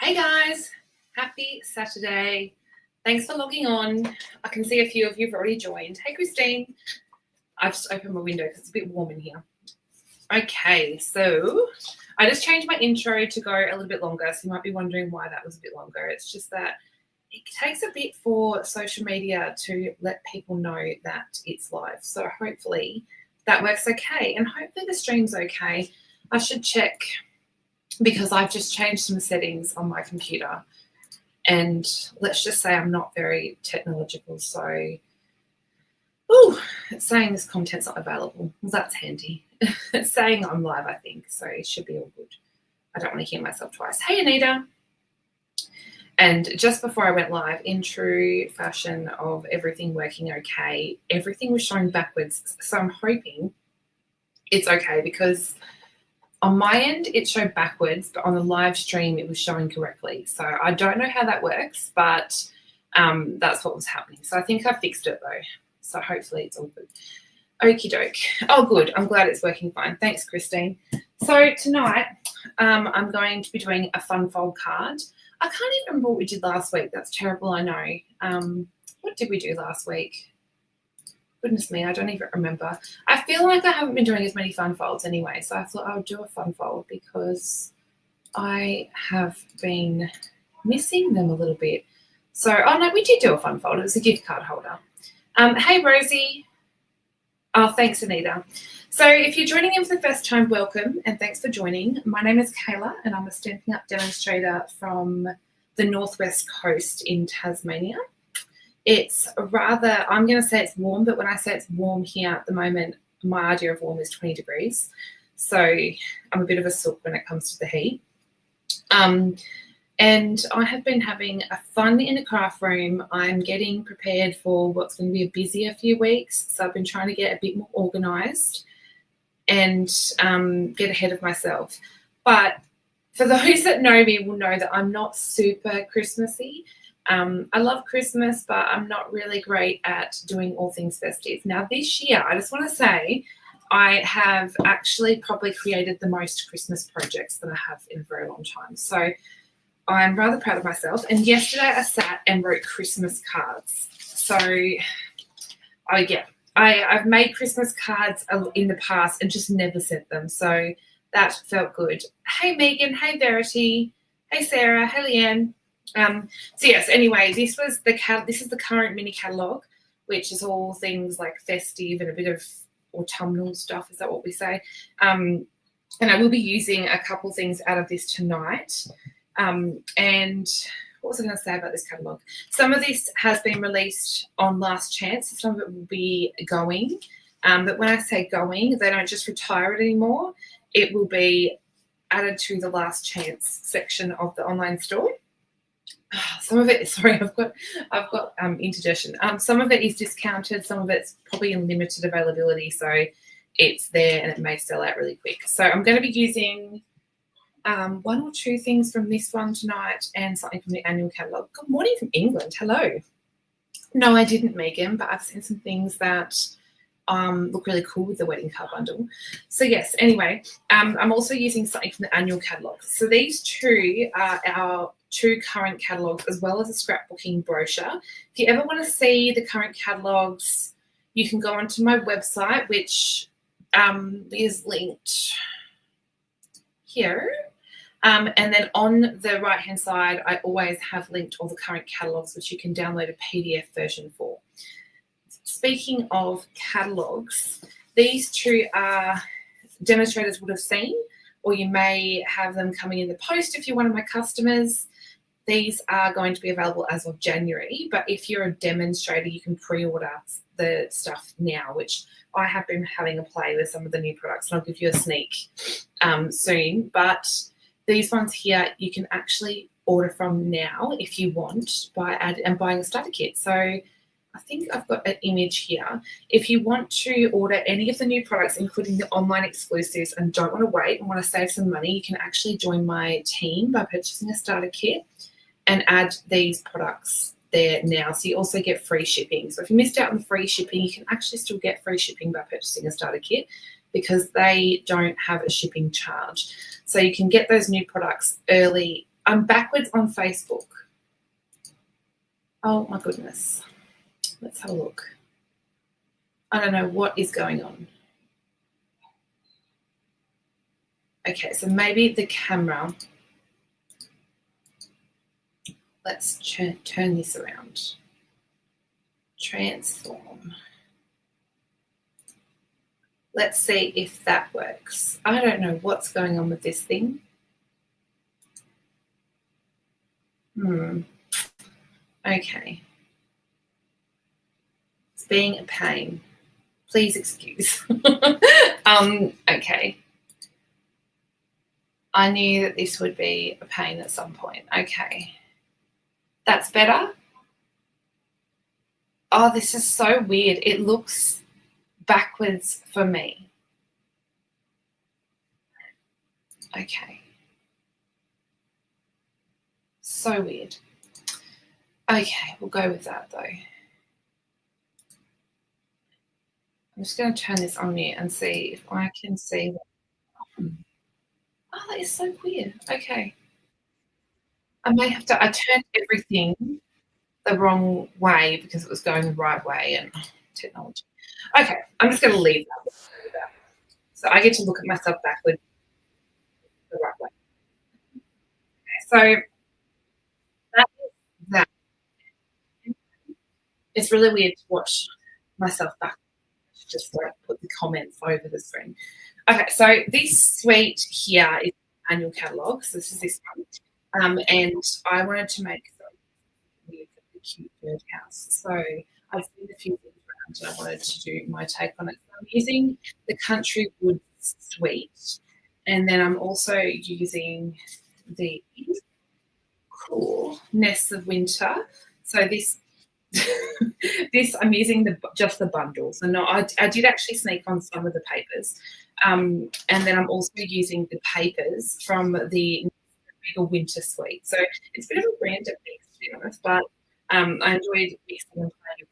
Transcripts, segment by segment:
Hey guys, happy Saturday. Thanks for logging on. I can see a few of you have already joined. Hey Christine. I've just opened my window because it's a bit warm in here. Okay, so I just changed my intro to go a little bit longer, so you might be wondering why that was a bit longer. It's just that it takes a bit for social media to let people know that it's live. So hopefully that works okay, and hopefully the stream's okay. I should check because I've just changed some settings on my computer, and let's just say I'm not very technological, so it's saying this content's not available. Well, that's handy. It's saying I'm live, I think, so it should be all good. I don't want to hear myself twice. Hey, Anita. And just before I went live, in true fashion of everything working okay, everything was showing backwards. So I'm hoping it's okay because on my end, it showed backwards, but on the live stream, it was showing correctly. So I don't know how that works, but that's what was happening. So I think I fixed it though. So hopefully it's all good. Okie doke. Oh, good. I'm glad it's working fine. Thanks, Christine. So tonight, I'm going to be doing a fun fold card. I can't even remember what we did last week. That's terrible, I know. What did we do last week? Goodness me, I don't even remember. I feel like I haven't been doing as many fun folds anyway, so I thought I would do a fun fold because I have been missing them a little bit. So, oh no, we did do a fun fold. It was a gift card holder. Hey, Rosie. Oh, thanks, Anita. So if you're joining in for the first time, welcome, and thanks for joining. My name is Kayla, and I'm a Stampin' Up demonstrator from the Northwest Coast in Tasmania. It's rather, I'm going to say it's warm, but when I say it's warm here at the moment, my idea of warm is 20 degrees. So I'm a bit of a sook when it comes to the heat. And I have been having a fun in the craft room. I'm getting prepared for what's going to be a busier few weeks. So I've been trying to get a bit more organised and get ahead of myself. But for those that know me will know that I'm not super Christmassy. I love Christmas, but I'm not really great at doing all things festive. Now, this year, I just want to say I have actually probably created the most Christmas projects that I have in a very long time. So I'm rather proud of myself. And yesterday I sat and wrote Christmas cards. So, I've made Christmas cards in the past and just never sent them. So that felt good. Hey, Megan. Hey, Verity. Hey, Sarah. Hey, Leanne. So yes, anyway, this is the current mini catalogue, which is all things like festive and a bit of autumnal stuff. Is that what we say? And I will be using a couple things out of this tonight. And what was I going to say about this catalogue? Some of this has been released on last chance. Some of it will be going. But when I say going, they don't just retire it anymore. It will be added to the last chance section of the online store. Some of it, sorry, I've got indigestion. Some of it is discounted. Some of it's probably in limited availability. So it's there and it may sell out really quick. So I'm going to be using one or two things from this one tonight and something from the annual catalogue. Good morning from England. Hello. No, I didn't, Megan, but I've seen some things that look really cool with the wedding card bundle. So yes, anyway, I'm also using something from the annual catalogue. So these two are our two current catalogues as well as a scrapbooking brochure. If you ever want to see the current catalogues, you can go onto my website, which is linked here. And then on the right-hand side, I always have linked all the current catalogues, which you can download a PDF version for. Speaking of catalogues, these two are demonstrators would have seen, or you may have them coming in the post if you're one of my customers. These are going to be available as of January, but if you're a demonstrator, you can pre-order the stuff now, which I have been having a play with some of the new products, and I'll give you a sneak soon. But these ones here, you can actually order from now if you want by buying a starter kit. So I think I've got an image here. If you want to order any of the new products, including the online exclusives, and don't want to wait and want to save some money, you can actually join my team by purchasing a starter kit and add these products there now. So you also get free shipping. So if you missed out on the free shipping, you can actually still get free shipping by purchasing a starter kit because they don't have a shipping charge. So you can get those new products early I'm backwards on Facebook. Oh my goodness. Let's have a look. I don't know what is going on. Okay, so maybe the camera. Let's turn this around. Transform. Let's see if that works. I don't know what's going on with this thing. Okay. It's being a pain. Please excuse. Okay. I knew that this would be a pain at some point. Okay. That's better. Oh, this is so weird. It looks backwards for me. Okay. So weird. Okay, we'll go with that though. I'm just going to turn this on mute and see if I can see. Oh, that is so weird. Okay. I may have to, I turned everything the wrong way because it was going the right way and technology. Okay, I'm just going to leave that. So I get to look at myself backwards the right way. Okay, so that is that. It's really weird to watch myself back. Just like put the comments over the screen. Okay, so this suite here is annual catalogue. So this is this one. And I wanted to make with the cute birdhouse. So I've seen a few things around and I wanted to do my take on it. So I'm using the Country Woods suite, and then I'm also using the cool Nests of Winter. So this I'm using just the bundles, and no, I did actually sneak on some of the papers, and then I'm also using the papers from the bigger winter suite. So it's a bit of a random mix, to be honest, but I enjoyed mixing and playing with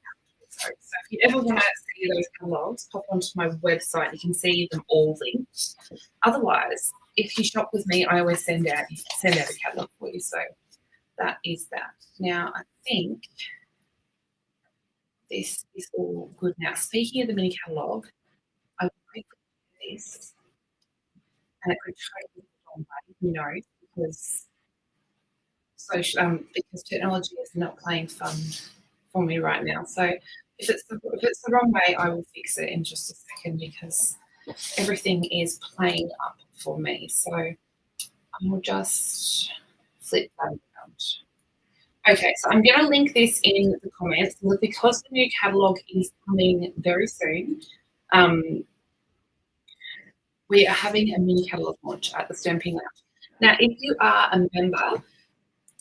so if you ever want to see those catalogues, pop onto my website. You can see them all linked. Otherwise, if you shop with me, I always send out a catalogue for you. So that is that. Now I think this is all good now. Speaking of the mini catalogue, I will quickly do this, and it could totally be on, because technology is not playing fun for me right now. So if it's the wrong way, I will fix it in just a second because everything is playing up for me. So I will just flip that around. Okay, so I'm going to link this in the comments. Look, because the new catalogue is coming very soon, we are having a mini catalogue launch at the Stampin Lounge. Now, if you are a member,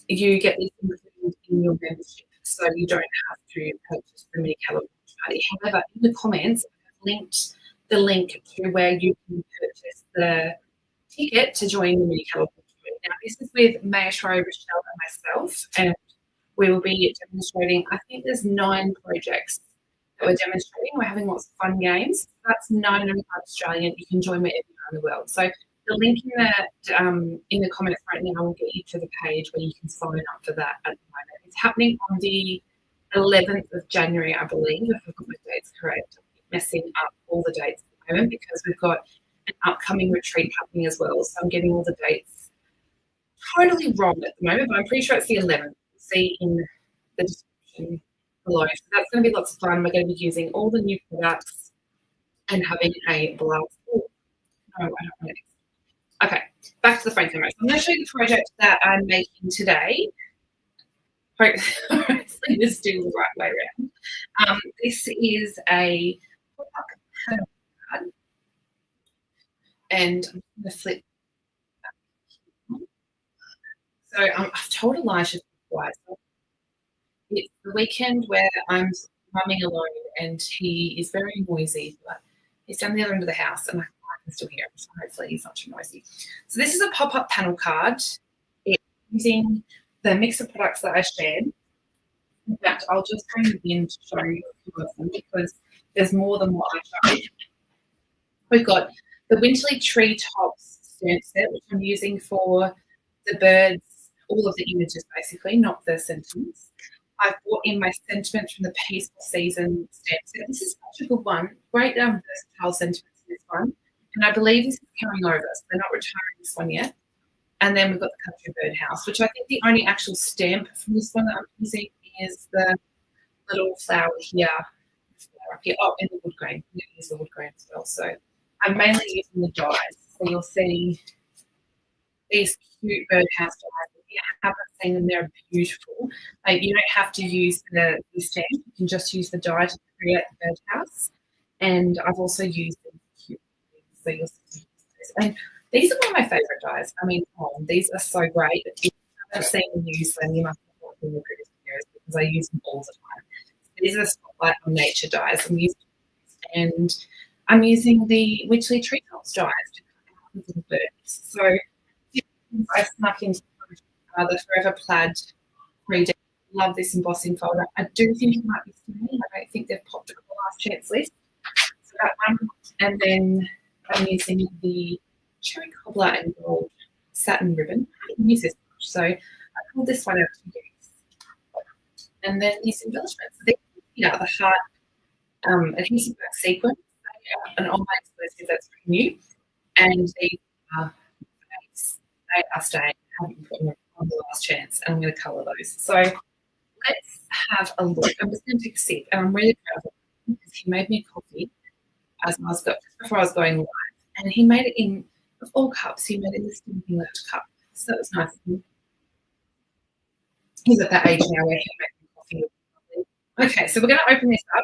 you get this included in your membership, so you don't have to purchase the mini catalogue launch party. However, in the comments, I've linked the link to where you can purchase the ticket to join the mini catalogue launch party. Now, this is with Mayashro, Rochelle, and myself, and we will be demonstrating, I think there's 9 projects that we're demonstrating. We're having lots of fun games. That's $9.95 Australian. You can join me anywhere in the world. So the link in the comments right now will get you to the page where you can sign up for that at the moment. It's happening on the 11th of January, I believe, if I've got my dates correct. I'm messing up all the dates at the moment because we've got an upcoming retreat happening as well. So I'm getting all the dates totally wrong at the moment, but I'm pretty sure it's the 11th. See in the description below. So that's going to be lots of fun. We're going to be using all the new products and having a blast. Oh, no, I don't want it. Okay, back to the frame camera. So I'm going to show you the project that I'm making today. Hopefully this is still the right way around. This is a panel card, and I'm going to flip. So I've told Elijah twice. It's the weekend where I'm mumming alone and he is very noisy, but he's down the other end of the house and I can still hear him, so hopefully he's not too noisy. So this is a pop-up panel card. It's using the mix of products that I shared. In fact, I'll just bring them in to show you a few of them because there's more than what I showed. We've got the Winterly Tree Tops stamp set, which I'm using for the birds, all of the images basically, not the sentence. I've brought in my sentiment from the Peaceful Season stamp set. This is such a good one. Great versatile sentiments in this one. And I believe this is carrying over, so they're not retiring this one yet. And then we've got the Country Birdhouse, which I think the only actual stamp from this one that I'm using is the little flower here. Flower up here. Oh, and the wood grain. I'm going to use the wood grain as well. So I'm mainly using the dyes. So you'll see these cute birdhouse dyes. If you haven't seen them, they're beautiful. You don't have to use the stamp. You can just use the dye to create the birdhouse. And I've also used them cute. So you'll see. And these are one of my favourite dyes. I mean, these are so great. If you haven't seen them use them, you must have watched them in the previous videos because I use them all the time. These are Spotlight on Nature dyes. And I'm using the Witchley Treetops dyes to cut out little birds. So I snuck into the Forever Plaid 3D. Love this embossing folder. I do think it might be skinny. I don't think they've popped it on the last chance list. So that one. And then I'm using the Cherry Cobbler and Gold satin ribbon. I didn't use this much, so I pulled this one out to use. And then these embellishments. These are the heart adhesive back sequins. They are an online exclusive that's pretty new. And these are they are staying. I haven't put them on the last chance, and I'm going to colour those. So let's have a look. I'm just going to take a sip, and I'm really proud of him because he made me a coffee just before I was going live. And he made it in, of all cups, he made it in this Stampin' Lounge cup. So that was nice of him. He's at that age now where he'll make me coffee. Okay, so we're going to open this up.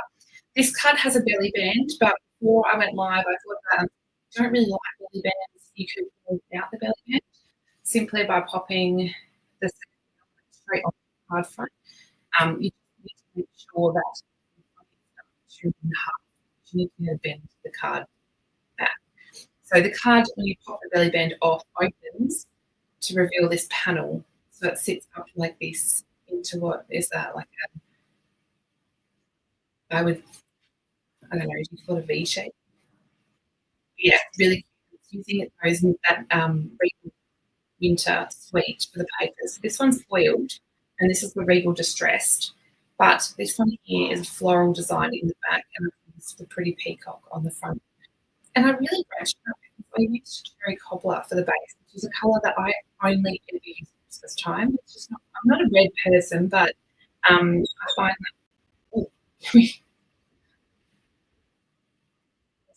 This card has a belly band, but before I went live, I thought that I don't really like belly bands. You could pull out the belly band simply by popping the straight on the card front. You need to make sure that you need to bend the card back. So the card, when you pop the belly band off, opens to reveal this panel. So it sits up like this into what is that, like I don't know, do you call it a V shape? Yeah, really cute. Using that Regal Winter Suite for the papers. This one's foiled, and this is the Regal Distressed. But this one here is a floral design in the back, and it's the pretty peacock on the front. And I really branched out because I used Cherry Cobbler for the base, which is a colour that I only ever use at Christmas time. It's just not, I'm not a red person, but I find that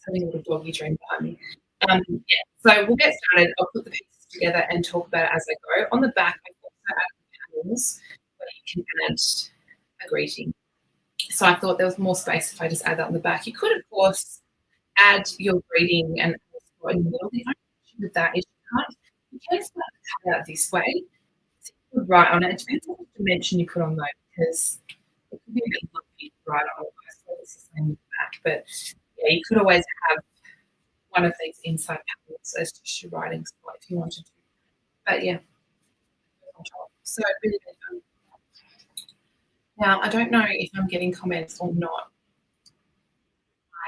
having a little doggy dream behind me. So we'll get started. I'll put the pieces together and talk about it as I go. On the back, I've also added panels where you can add a greeting. So I thought there was more space if I just add that on the back. You could, of course, add your greeting and in the middle. The only issue with that is you can start to cut out this way. So you put right on it. It depends on what dimension you put on though, because it could be a bit lumpy right on it. I suppose it's the same with the back, but yeah, you could always have one of these inside panels as just your writing spot if you wanted to. But yeah, so really, really fun. Now, I don't know if I'm getting comments or not.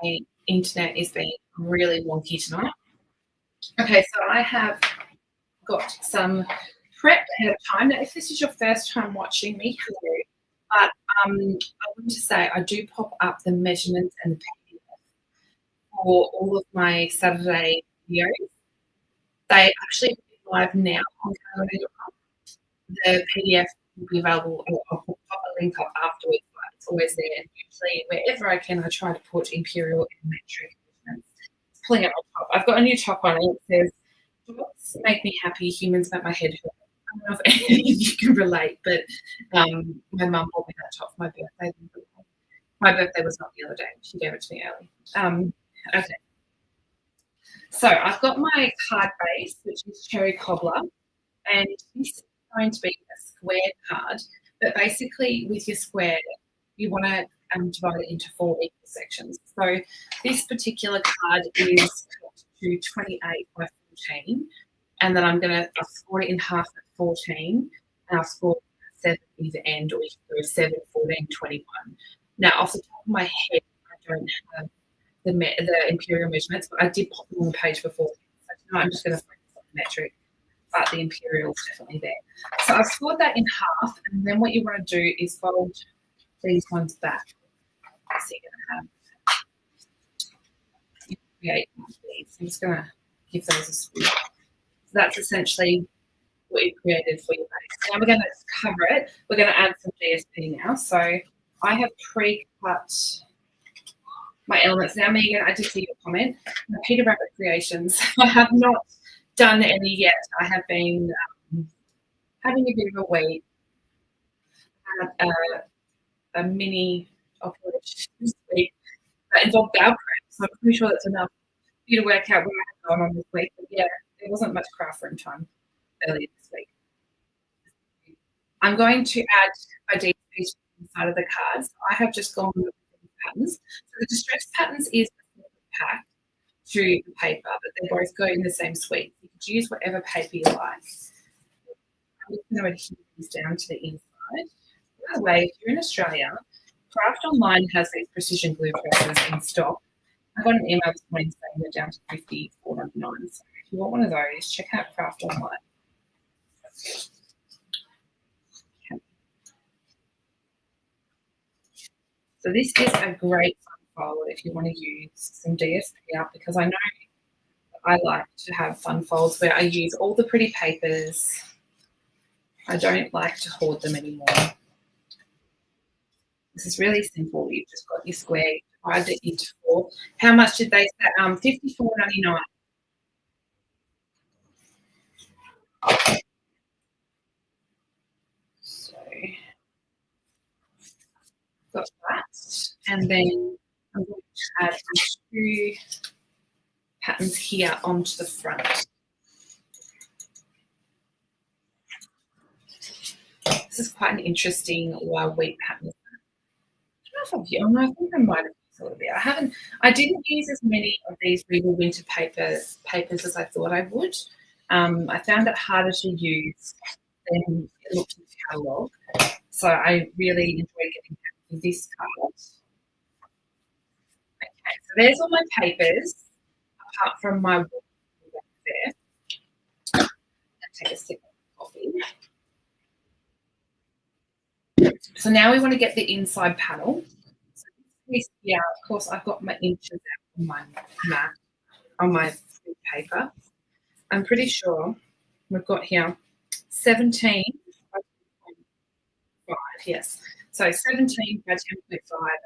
My internet is being really wonky tonight. Okay, so I have got some prep ahead of time. Now, if this is your first time watching me, hello. But I want to say I do pop up the measurements and the PDF for all of my Saturday videos. They actually live now on Kayla.com. The PDF will be available. I'll pop a link up afterwards, but it's always there. And usually, wherever I can, I try to put imperial and metric measurements. It's pulling out my top. I've got a new top on, and it says, "Dogs make me happy. Humans make my head hurt." I don't know if any of you can relate, but my mum bought me that top for my birthday. My birthday was not the other day. She gave it to me early. Okay. So I've got my card base, which is Cherry Cobbler, and this is going to be a square card. But basically, with your square, you want to divide it into 4 equal sections. So this particular card is cut to 28 by 14, and then I've scored it in half at 14, and I've scored 7 either end, or you can go 7, 14, 21. Now, off the top of my head, I don't have the imperial measurements, but I did pop them on the page before. So tonight I'm just going to focus on the metric. but the imperial is definitely there. So I've scored that in half, and then what you want to do is fold these ones back. So you're going to create these. I'm just going to give those a scoop. So that's essentially what you created for your base. Now we're going to cover it. We're going to add some DSP now. So I have pre-cut my elements. Now, Megan, I did see your comment. The Peter Rabbit Creations. I have not done any yet. I have been having a bit of a week. I had a mini operation this week that involved bowel cramps. So I'm pretty sure that's enough for you to work out what I have going on this week. But yeah, there wasn't much craft room time earlier this week. I'm going to add my DSP to the side of the cards. I have just gone with patterns. So the distressed patterns is a pack to the paper, but they both go in the same suite. You could use whatever paper you like. I'm just going to adhere these down to the inside. By the way, if you're in Australia, Craft Online has these precision glue presses in stock. I got an email this morning saying they're down to $54.99. So if you want one of those, check out Craft Online. Okay. So this is a great fun fold if you want to use some DSP out, because I know I like to have fun folds where I use all the pretty papers. I don't like to hoard them anymore. This is really simple. You've just got your square, you divide it into 4. How much did they say? $54.99. So got that, and then I'm going to add 2 patterns here onto the front. This is quite an interesting wheat pattern. I don't know if I think I might have used a little bit. I didn't use as many of these Regal Winter papers as I thought I would. I found it harder to use than it looked in the catalogue. So I really enjoyed getting this card. Okay, so there's all my papers, apart from my water there. I'll take a sip of coffee. So now we want to get the inside panel. So this here, of course, I've got my inches out on my mat, on my paper. I'm pretty sure we've got here 17 by 10.5, yes. So 17 by 10.5,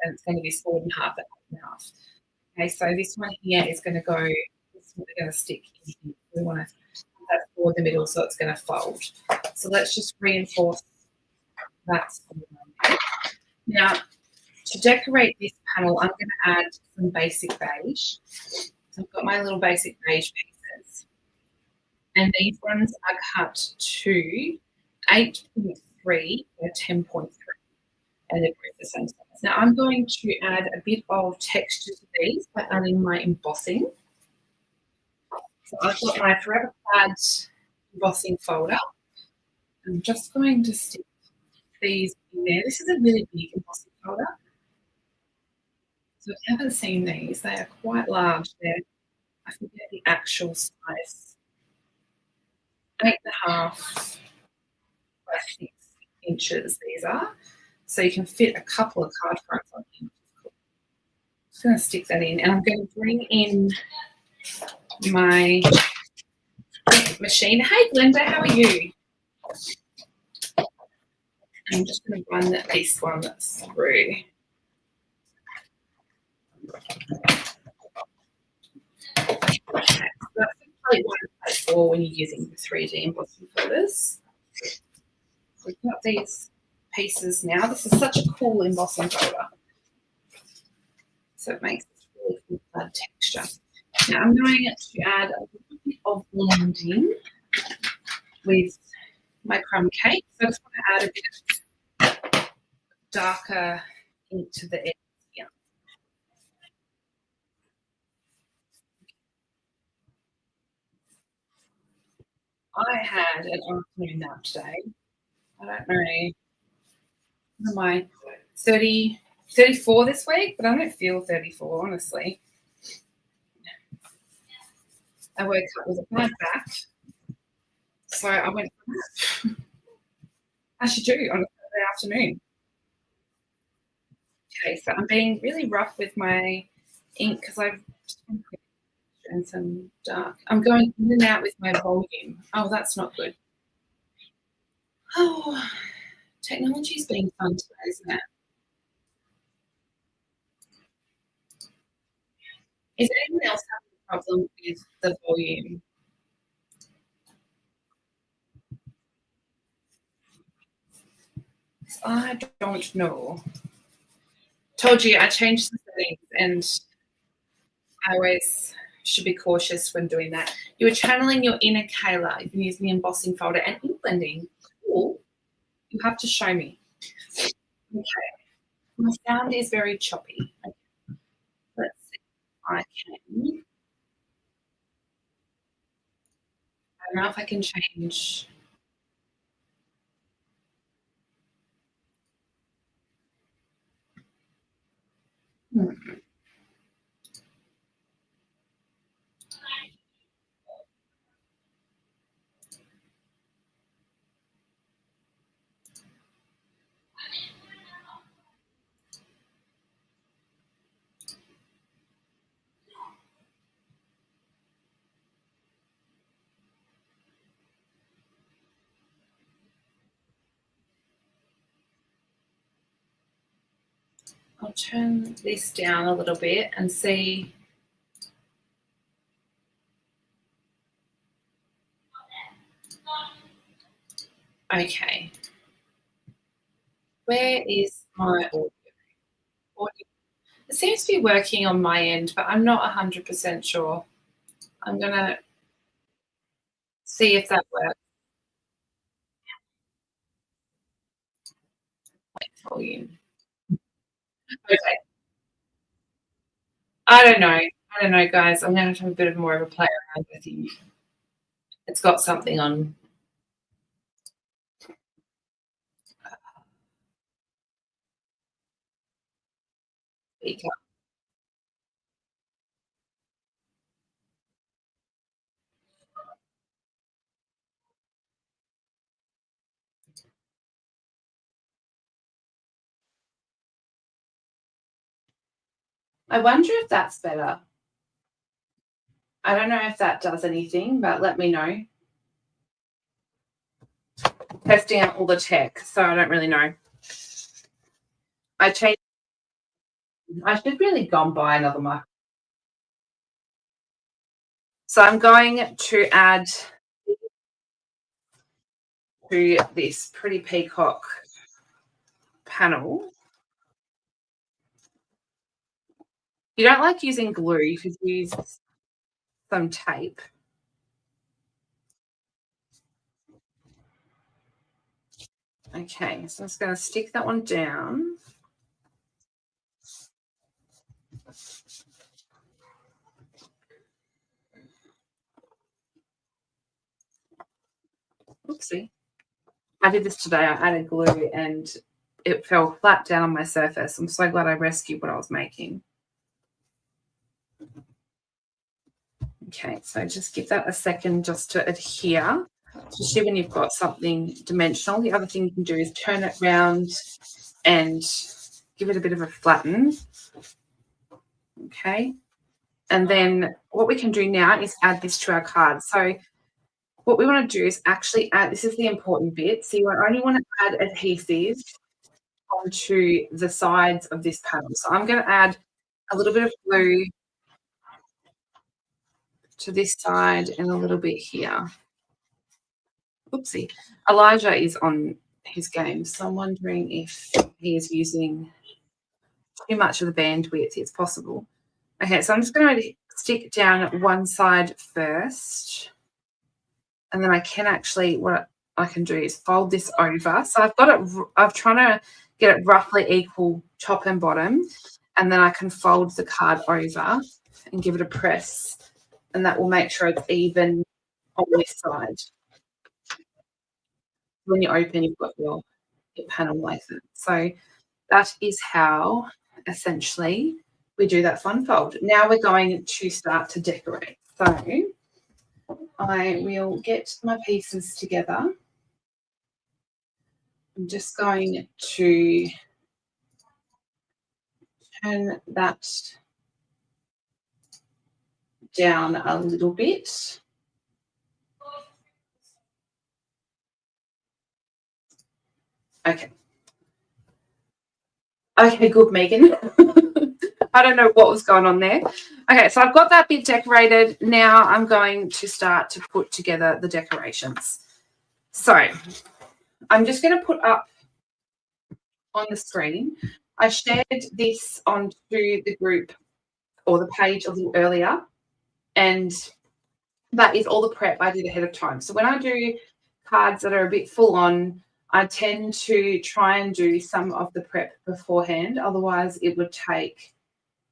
and it's going to be scored in half at 8.5. Okay, so this one here is going to go, this one we're going to stick in here. We want to have that for the middle, so it's going to fold. So let's just reinforce that. Now, to decorate this panel, I'm going to add some basic beige. So I've got my little basic beige pieces. And these ones are cut to 8.3 or 10.3. And they're both the same size. Now, I'm going to add a bit of texture to these by adding my embossing. So I've got my Forever Plaid embossing folder. I'm just going to stick these in there. This is a really big embossing folder. So if you haven't seen these, they are quite large. I forget the actual size. 8.5 by 6 inches these are. So you can fit a couple of card fronts on here. Just going to stick that in, and I'm going to bring in my machine. Hey, Glenda, how are you? I'm just going to run this one through. Okay, so that's probably one to play for when you're using the 3D embossing folders. So we've got these pieces now. This is such a cool embossing folder. So it makes this really cool plaid texture. Now I'm going to add a little bit of blending with my crumb cake. So I just want to add a bit of darker ink to the edge here. I had an afternoon nap today. I don't know, am I 34 this week? But I don't feel 34, honestly. I woke up with a bad back, So I went for that. As you do on a Saturday afternoon. Okay, so I'm being really rough with my ink because I've and some dark. I'm going in and out with my volume. Oh, that's not good. Oh, technology's been fun today, isn't it? Is anyone else having a problem with the volume? I don't know. Told you I changed the settings and I always should be cautious when doing that. You were channeling your inner Kayla. You've been using the embossing folder and ink blending. Cool. You have to show me. Okay. My sound is very choppy. Okay. Let's see if I can. I don't know if I can change. Hmm. I'll turn this down a little bit and see. Okay. Where is my audio? It seems to be working on my end, but I'm not 100% sure. I'm going to see if that works. Volume. Okay. I don't know. I don't know, guys. I'm going to have a bit of more of a play around. I think it's got something on speaker. I wonder if that's better. I don't know if that does anything, but let me know. Testing out all the tech, so I don't really know. I changed. I should really go and buy another mic. So I'm going to add to this pretty peacock panel. You don't like using glue, you could use some tape. Okay, so I'm just going to stick that one down. Oopsie. I did this today. I added glue and it fell flat down on my surface. I'm so glad I rescued what I was making. Okay, so just give that a second just to adhere, especially when you've got something dimensional. The other thing you can do is turn it round and give it a bit of a flatten. Okay, and then what we can do now is add this to our card. So what we want to do is actually add, this is the important bit. So you only want to add adhesive onto the sides of this panel. So I'm going to add a little bit of glue to this side and a little bit here. Oopsie. Elijah is on his game, so I'm wondering if he is using too much of the bandwidth. It's possible. Okay, so I'm just going to stick down one side first, and then I can actually, what I can do is fold this over. So I've got it, I'm trying to get it roughly equal top and bottom, and then I can fold the card over and give it a press, and that will make sure it's even on this side. When you open, you've got your panel like that. So that is how essentially we do that fun fold. Now we're going to start to decorate. So I will get my pieces together. I'm just going to turn that down a little bit. Okay. Okay, good, Megan. I don't know what was going on there. Okay, so I've got that bit decorated. Now I'm going to start to put together the decorations. So I'm just going to put up on the screen. I shared this onto the group or the page a little earlier, and that is all the prep I did ahead of time. So when I do cards that are a bit full on, I tend to try and do some of the prep beforehand. Otherwise, it would take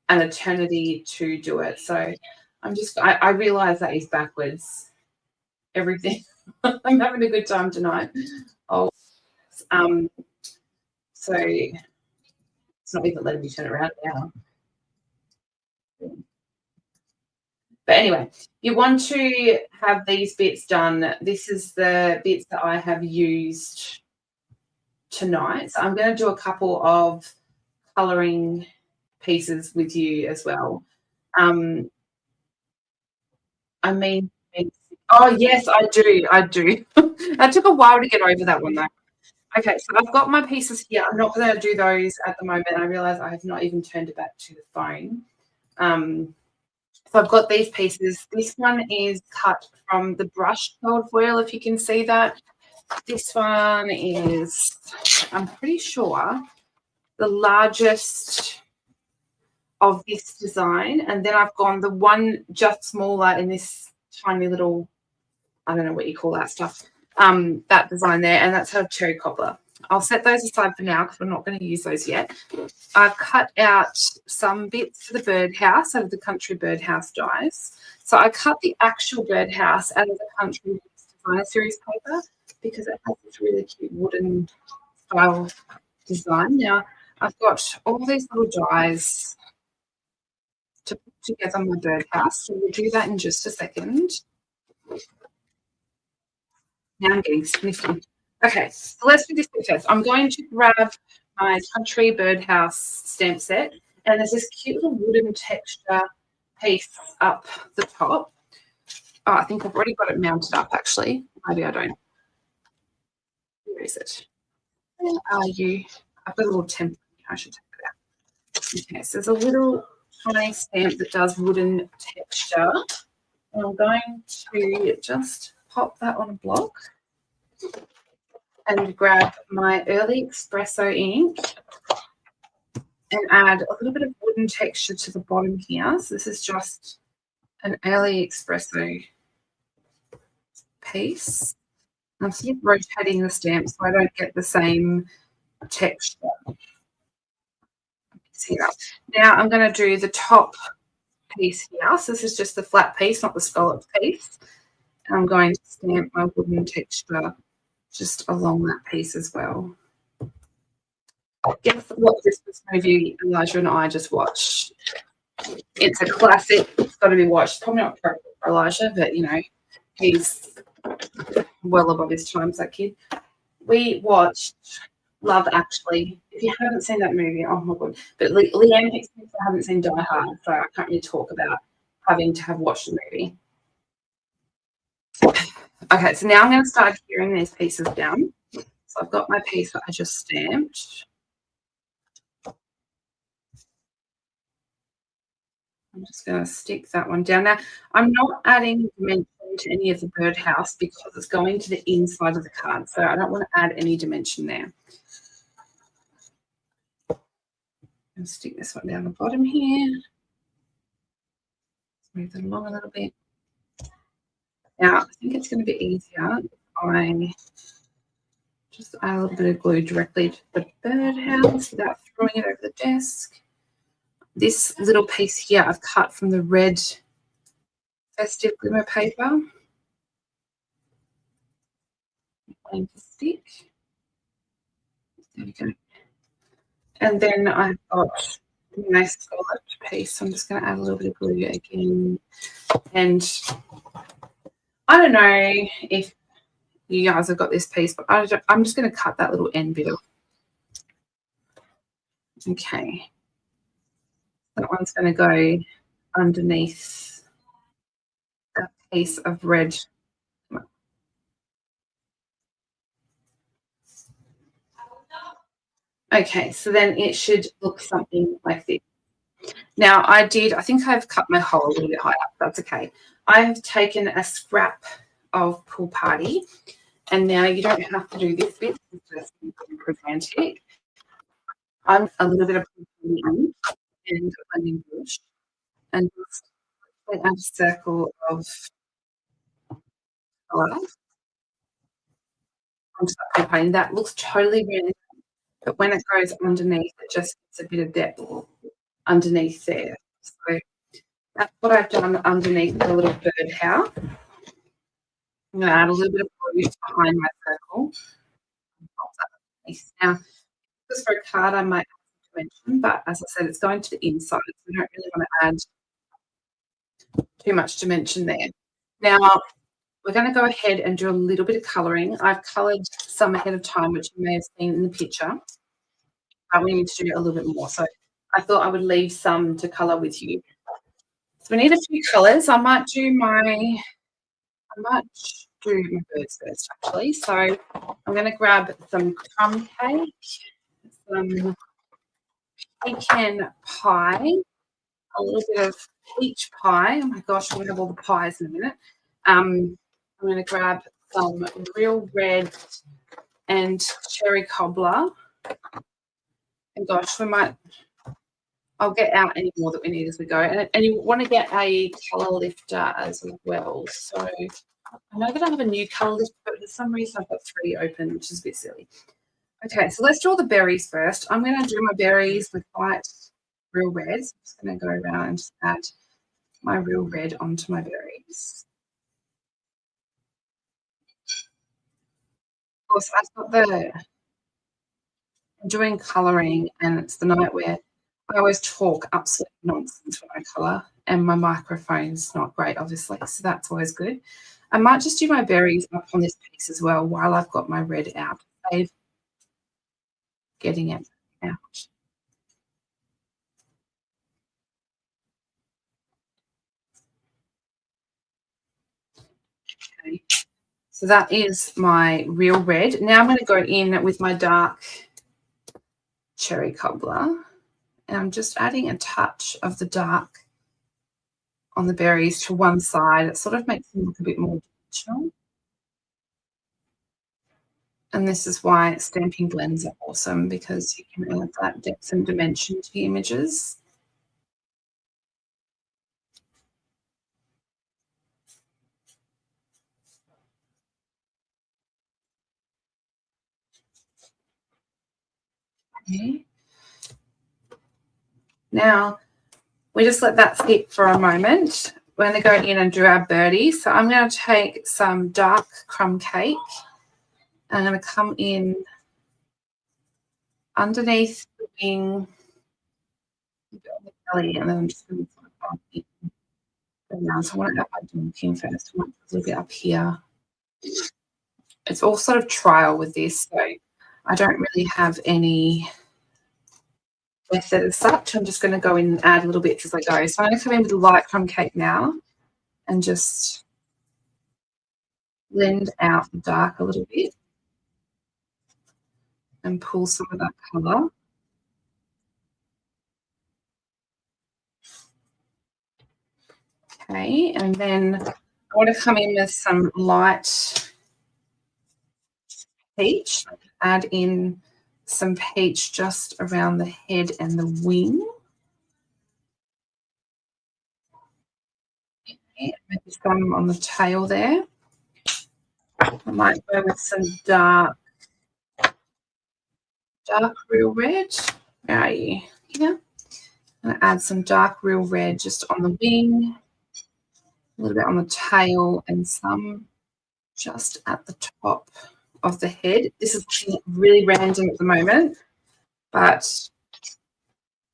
an eternity to do it. So I realize that is backwards. Everything. I'm having a good time tonight. So it's not even letting me turn it around now. But anyway, you want to have these bits done. This is the bits that I have used tonight. So I'm going to do a couple of colouring pieces with you as well. I mean, oh, yes, I do. That took a while to get over that one, though. Okay, so I've got my pieces here. I'm not going to do those at the moment. I realise I have not even turned it back to the phone. So I've got these pieces. This one is cut from the brushed gold foil, if you can see that. This one is, I'm pretty sure, the largest of this design. And then I've gone the one just smaller in this tiny little, I don't know what you call that stuff, that design there. And that's a cherry cobbler. I'll set those aside for now because we're not going to use those yet. I've cut out some bits for the birdhouse out of the country birdhouse dies. So I cut the actual birdhouse out of the country designer series paper because it has this really cute wooden style design. Now I've got all these little dies to put together my birdhouse. So we'll do that in just a second. Now I'm getting sniffy. Okay, so let's do this bit first. I'm going to grab my country birdhouse stamp set, and there's this cute little wooden texture piece up the top. Oh, I think I've already got it mounted up, actually. Maybe I don't. Where is it? Where are you? I've got a little template. I should take it out. Okay, so there's a little tiny stamp that does wooden texture. And I'm going to just pop that on a block and grab my early espresso ink and add a little bit of wooden texture to the bottom here. So this is just an early espresso piece. I'm sort of rotating the stamp so I don't get the same texture. See that? Now I'm going to do the top piece here. So this is just the flat piece, not the scalloped piece. And I'm going to stamp my wooden texture just along that piece as well. Guess what Christmas movie Elijah and I just watched? It's a classic. It's got to be watched. Probably not for Elijah, but, you know, he's well above his times, that kid. We watched Love Actually. If you haven't seen that movie, oh, my God. But Leanne thinks I haven't seen Die Hard, so I can't really talk about having to have watched the movie. Okay, so now I'm going to start gearing these pieces down. So I've got my piece that I just stamped. I'm just going to stick that one down. Now, I'm not adding dimension to any of the birdhouse because it's going to the inside of the card, so I don't want to add any dimension there. I'll stick this one down the bottom here. Move it along a little bit. Now, I think it's going to be easier if I just add a little bit of glue directly to the birdhouse without throwing it over the desk. This little piece here I've cut from the red festive glimmer paper. Going to stick. There we go. And then I've got a nice scalloped piece. So I'm just going to add a little bit of glue again. And I don't know if you guys have got this piece, but I'm just going to cut that little end bit off. Okay. That one's going to go underneath that piece of red. Okay, so then it should look something like this. Now, I think I've cut my hole a little bit higher. That's okay. I have taken a scrap of Pool Party, and now you don't have to do this bit. It's just present. I'm a little bit of Pool Party and onion bush, and just add a circle of colour onto that Pool Party. That looks totally random, but when it goes underneath, it just gets a bit of depth underneath there. So that's what I've done underneath the little birdhouse. I'm going to add a little bit of blue behind my circle. Now, just for a card, I might mention, but as I said, it's going to the inside, so we don't really want to add too much dimension there. Now, we're going to go ahead and do a little bit of colouring. I've coloured some ahead of time, which you may have seen in the picture, but we need to do a little bit more. So I thought I would leave some to colour with you. So we need a few colours. I might do my birds first, actually. So I'm going to grab some crumb cake, some pecan pie, a little bit of peach pie. Oh my gosh, I'm going to have all the pies in a minute. I'm going to grab some real red and cherry cobbler. And gosh, I'll get out any more that we need as we go. And you want to get a colour lifter as well. So I know that I have a new colour lifter, but for some reason I've got 3 open, which is a bit silly. Okay, so let's draw the berries first. I'm going to do my berries with white real red. So I'm just going to go around and just add my real red onto my berries. Of course, I've got I'm doing colouring, and it's the night where I always talk absolute nonsense when I colour, and my microphone's not great, obviously, so that's always good. I might just do my berries up on this piece as well while I've got my red out. Save getting it out. Okay, so that is my real red. Now I'm going to go in with my dark cherry cobbler, and I'm just adding a touch of the dark on the berries to one side. It sort of makes them look a bit more dimensional. And this is why stamping blends are awesome, because you can add that depth and dimension to the images. Okay. Now, we just let that sit for a moment. We're going to go in and do our birdie. So I'm going to take some dark crumb cake. I'm going to come in underneath the wing, on the belly, and then I'm just going to put it down. So I want to add my dunking first. I want a little bit up here. It's all sort of trial with this, so I don't really have any method as such. I'm just going to go in and add little bits as I go. So I'm going to come in with the light crumb cake now and just blend out the dark a little bit and pull some of that colour. Okay, and then I want to come in with some light peach. Add in some peach just around the head and the wing. Okay, maybe some on the tail there. I might go with some dark real red. Where are you? Here. I'm going to add some dark real red just on the wing, a little bit on the tail, and some just at the top of the head. This is really random at the moment, but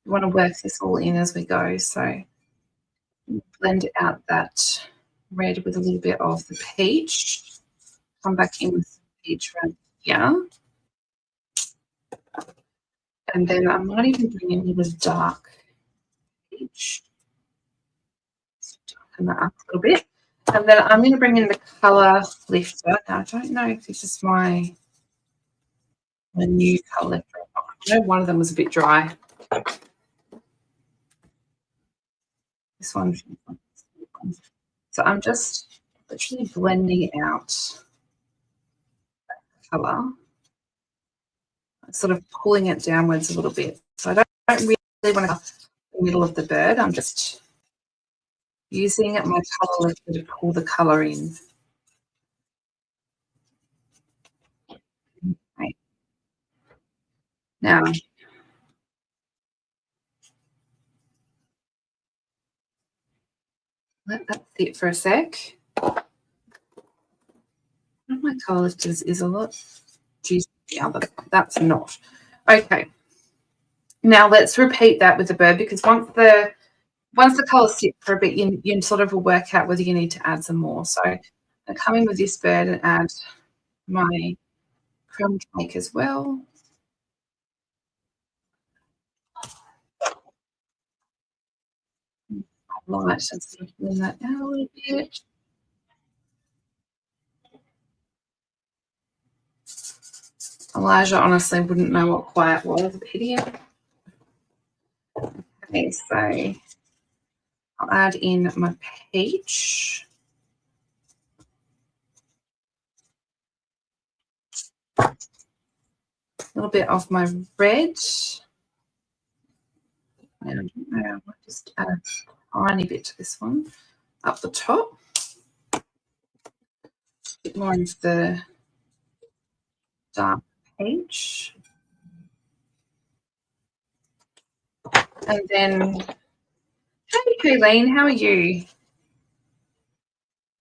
we want to work this all in as we go. So blend out that red with a little bit of the peach. Come back in with some peach right here. And then I might even bring in a little dark peach. Darken that up a little bit. And then I'm going to bring in the colour lifter. Now, I don't know if this is my new colour lifter. I know one of them was a bit dry. This one. So I'm just literally blending out that colour. I'm sort of pulling it downwards a little bit. So I don't really want to go in the middle of the bird. I'm just using my colour lifter to pull the colour in. Okay. Now, let that sit for a sec. One of my colour lifters is a lot juicier than the other. That's not. Okay. Now let's repeat that with the bird, because once the colours sit for a bit, you sort of will work out whether you need to add some more. So I come in with this bird and add my crumb cake as well. Light and sort of blend that out a little bit. Elijah honestly wouldn't know what quiet was. Pity him. Okay, so I'll add in my peach. A little bit of my red. And I might just add a tiny bit to this one up the top. A bit more into the dark peach. And then, hey Kayleen, how are you?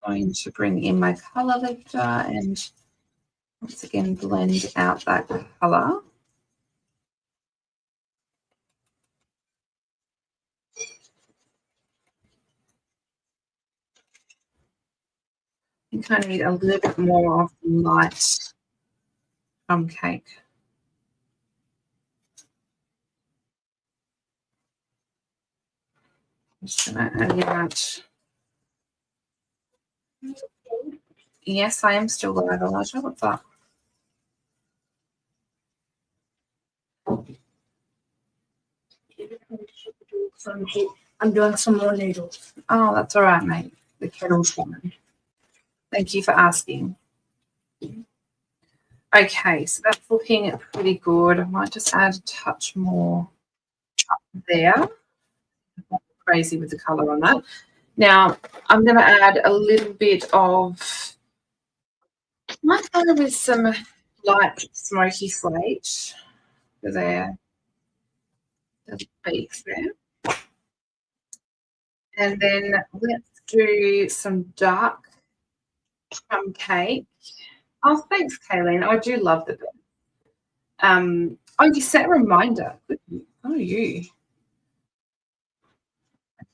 I'm going to bring in my colour lifter and once again blend out that colour. You kind of need a little bit more of light crumb cake. I'm just going to add that. Yes, I am still live, Elijah. What's up? I'm doing some more noodles. Oh, that's all right, mate. The kettle's on. Thank you for asking. Okay, so that's looking pretty good. I might just add a touch more up there. I'm not crazy with the colour on that. Now, I'm going to add a little bit of, might go with some light smoky slate for there. The beaks there. And then let's do some dark crumb cake. Oh, thanks, Kayleen. I do love the bird. Oh, you set a reminder. Oh, you.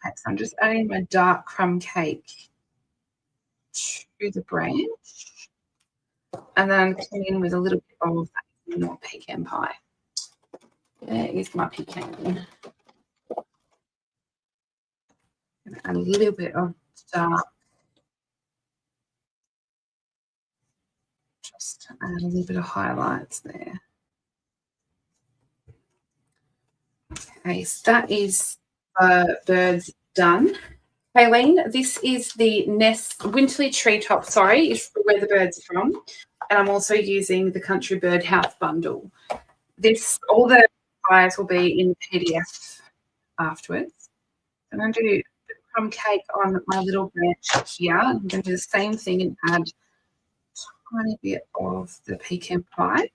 Okay, so I'm just adding my dark crumb cake to the branch. And then I'm coming in with a little bit of more pecan pie. There is my pecan. And a little bit of dark. Just to add a little bit of highlights there. Okay, so that is birds done. Kayleen, this is the Nest Winterly Treetop, sorry, is where the birds are from. And I'm also using the Country Bird House bundle. All the pies will be in the PDF afterwards. I'm going to do the crumb cake on my little branch here. I'm going to do the same thing and add a tiny bit of the pecan pie.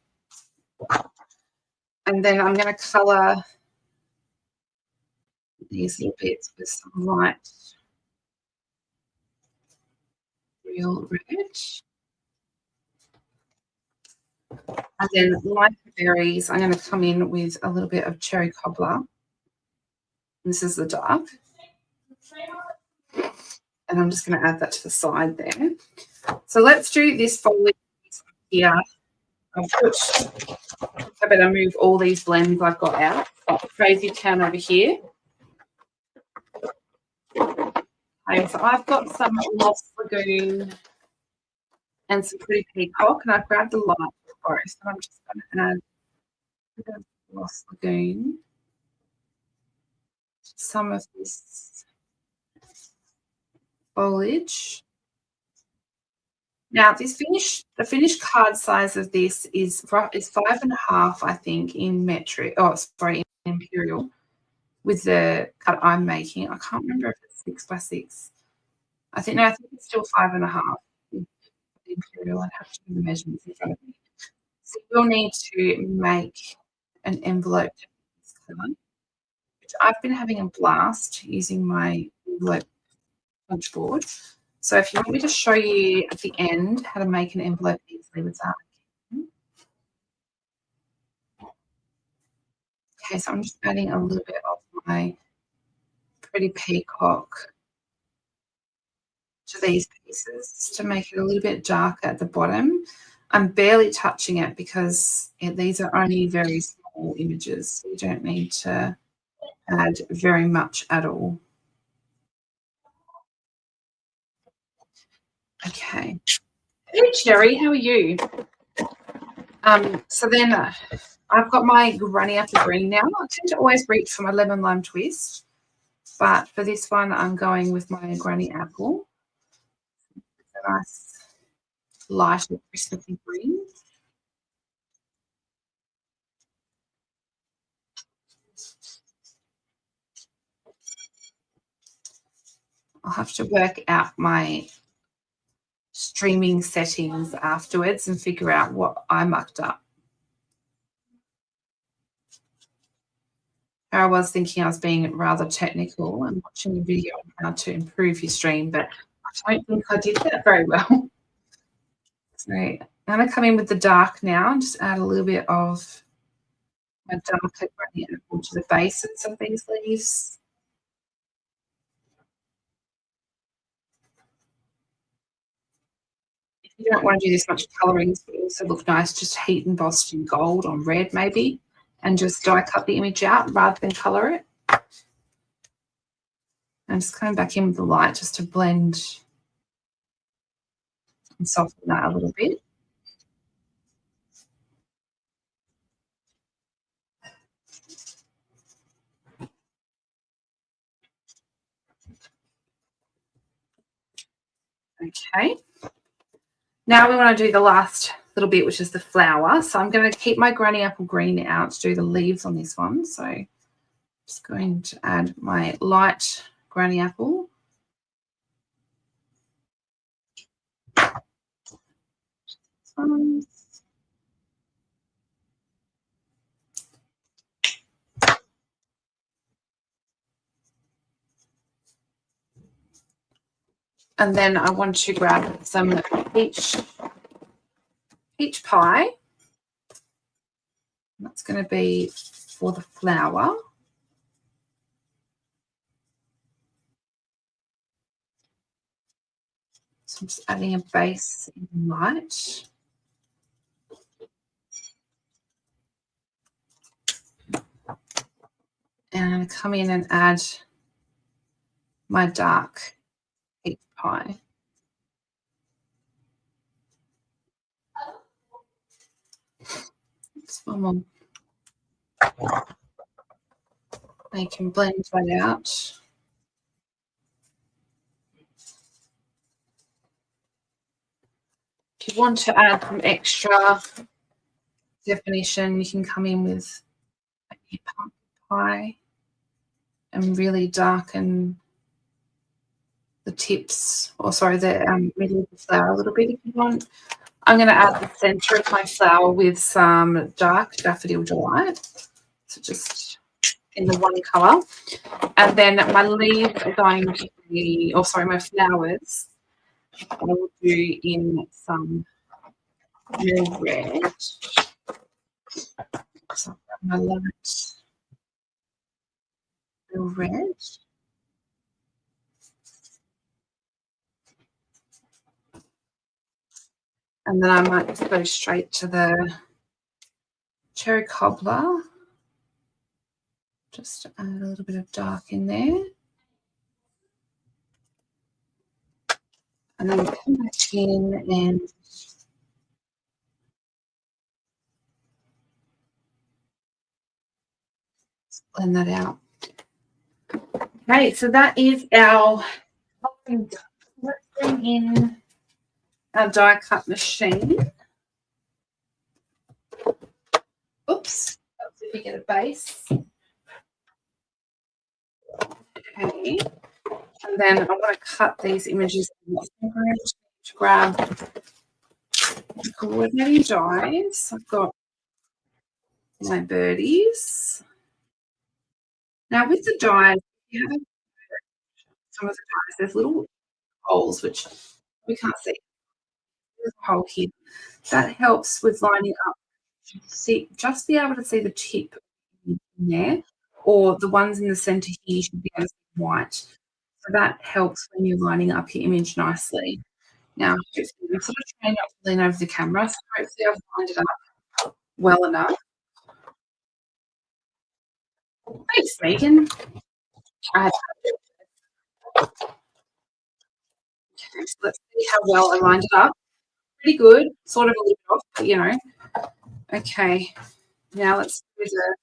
And then I'm going to colour these little bits with some light real red. And then, like the berries, I'm going to come in with a little bit of cherry cobbler. This is the dark. And I'm just going to add that to the side there. So let's do this foliage here. I better move all these blends I've got out. Crazy town over here. Okay, so I've got some Lost Lagoon and some Pretty Peacock, and I've grabbed a light for both. And I'm just going to add a bit of Lost Lagoon, some of this foliage. Now, the finished card size of this is 5.5, I think, in metric. Oh, sorry, in imperial. With the cut I'm making, I can't remember if it's 6 by 6. I think it's still 5.5. Imperial. I'd have to do the measurements in front of me. So you'll need to make an envelope to this colour, which I've been having a blast using my envelope punch board. So if you want me to show you at the end how to make an envelope easily with that. Okay, so I'm just adding a little bit of my Pretty Peacock to these pieces to make it a little bit darker at the bottom. I'm barely touching it because these are only very small images. So you don't need to add very much at all. Okay. Hey, Cherry, how are you? So then I've got my granny apple green now. I tend to always reach for my lemon lime twist, but for this one, I'm going with my granny apple. It's a nice light Christmassy green. I'll have to work out my streaming settings afterwards and figure out what I mucked up. I was thinking I was being rather technical and watching a video on how to improve your stream, but I don't think I did that very well. So I'm going to come in with the dark now and just add a little bit of my darker granny apple to the bases of these leaves. If you don't want to do this much colouring, this would also look nice, just heat embossed in gold on red maybe, and just die cut the image out rather than colour it. I'm just coming back in with the light just to blend and soften that a little bit. Okay. Now we want to do the last little bit, which is the flower. So I'm going to keep my granny apple green out to do the leaves on this one. So I'm just going to add my light granny apple. And then I want to grab some peach pie. That's going to be for the flower. So I'm just adding a base in light. And I'm going to come in and add my dark peach pie. Just one more. I can blend that out. If you want to add some extra definition, you can come in with a pumpkin pie and really darken the tips, or sorry, the middle of the flower a little bit if you want. I'm going to add the centre of my flower with some dark Daffodil Delight, so just in the one colour. And then my leaves are going to be, or sorry, my flowers I will do in some real red. So my light real red. And then I might just go straight to the cherry cobbler. Just add a little bit of dark in there. And then come back in and blend that out. Okay, so that is our, let's bring in our die cut machine. Oops, that's if you get a base. Okay, and then I want to cut these images. I'm going to grab coordinating dies. I've got my birdies. Now with the dies, you have some of the dies, there's little holes which we can't see. There's a hole here. That helps with lining up. See, just be able to see the tip in there, or the ones in the center here you should be able to see white. So that helps when you're lining up your image nicely. Now, I'm sort of trying not to lean over the camera, so hopefully I've lined it up well enough. Thanks, Megan. Okay, so let's see how well I lined it up. Pretty good, sort of a little bit off, but you know. Okay, now let's do the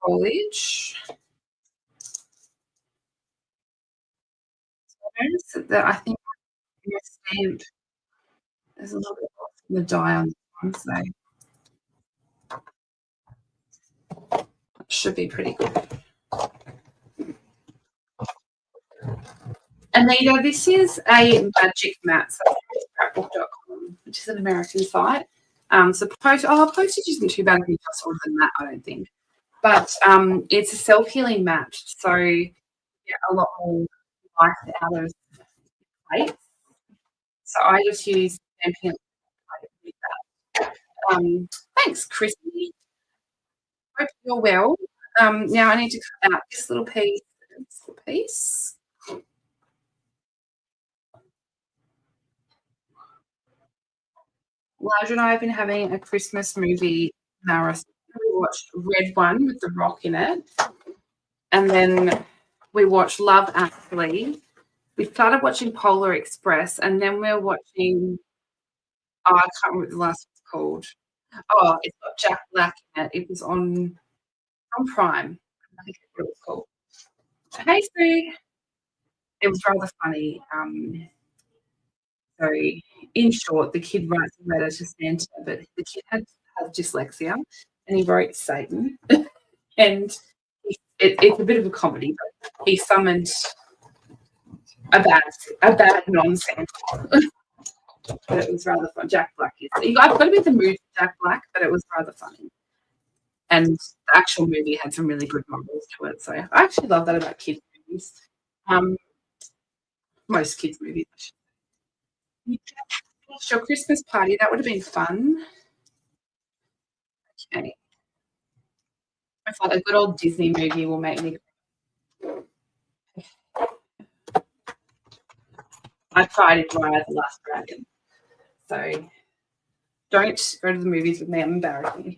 foliage. So that I think in the stamp there's a little bit of the dye on this one, so it should be pretty good. Anita, this is a magic mat, so scrapbook.com, which is an American site. So postage isn't too bad if you just order the mat, I don't think. But it's a self-healing mat, so you get a lot more life out of plates. So I just use Stampin with that. Thanks, Chrissy. Hope you're well. Now I need to cut out this little piece. Elijah and I have been having a Christmas movie marathon. We watched Red One with The Rock in it. And then we watched Love Actually. We started watching Polar Express, and then we're watching, I can't remember what the last one's called. Oh, it's got Jack Black in it. It was on Prime. I think that's what it was called. Hey, Sue. It was rather funny. So, in short, the kid writes a letter to Santa, but the kid had dyslexia, and he wrote Satan. And it's a bit of a comedy, but he summoned a bad non-Santa. But it was rather fun. Jack Black is. I've got to be in the mood for Jack Black, but it was rather funny. And the actual movie had some really good morals to it. So I actually love that about kids' movies. Most kids' movies, I should say. Your Christmas party, that would have been fun. Okay. I thought a good old Disney movie will make me. I tried it via The Last Dragon. So don't go to the movies with me. I'm embarrassing.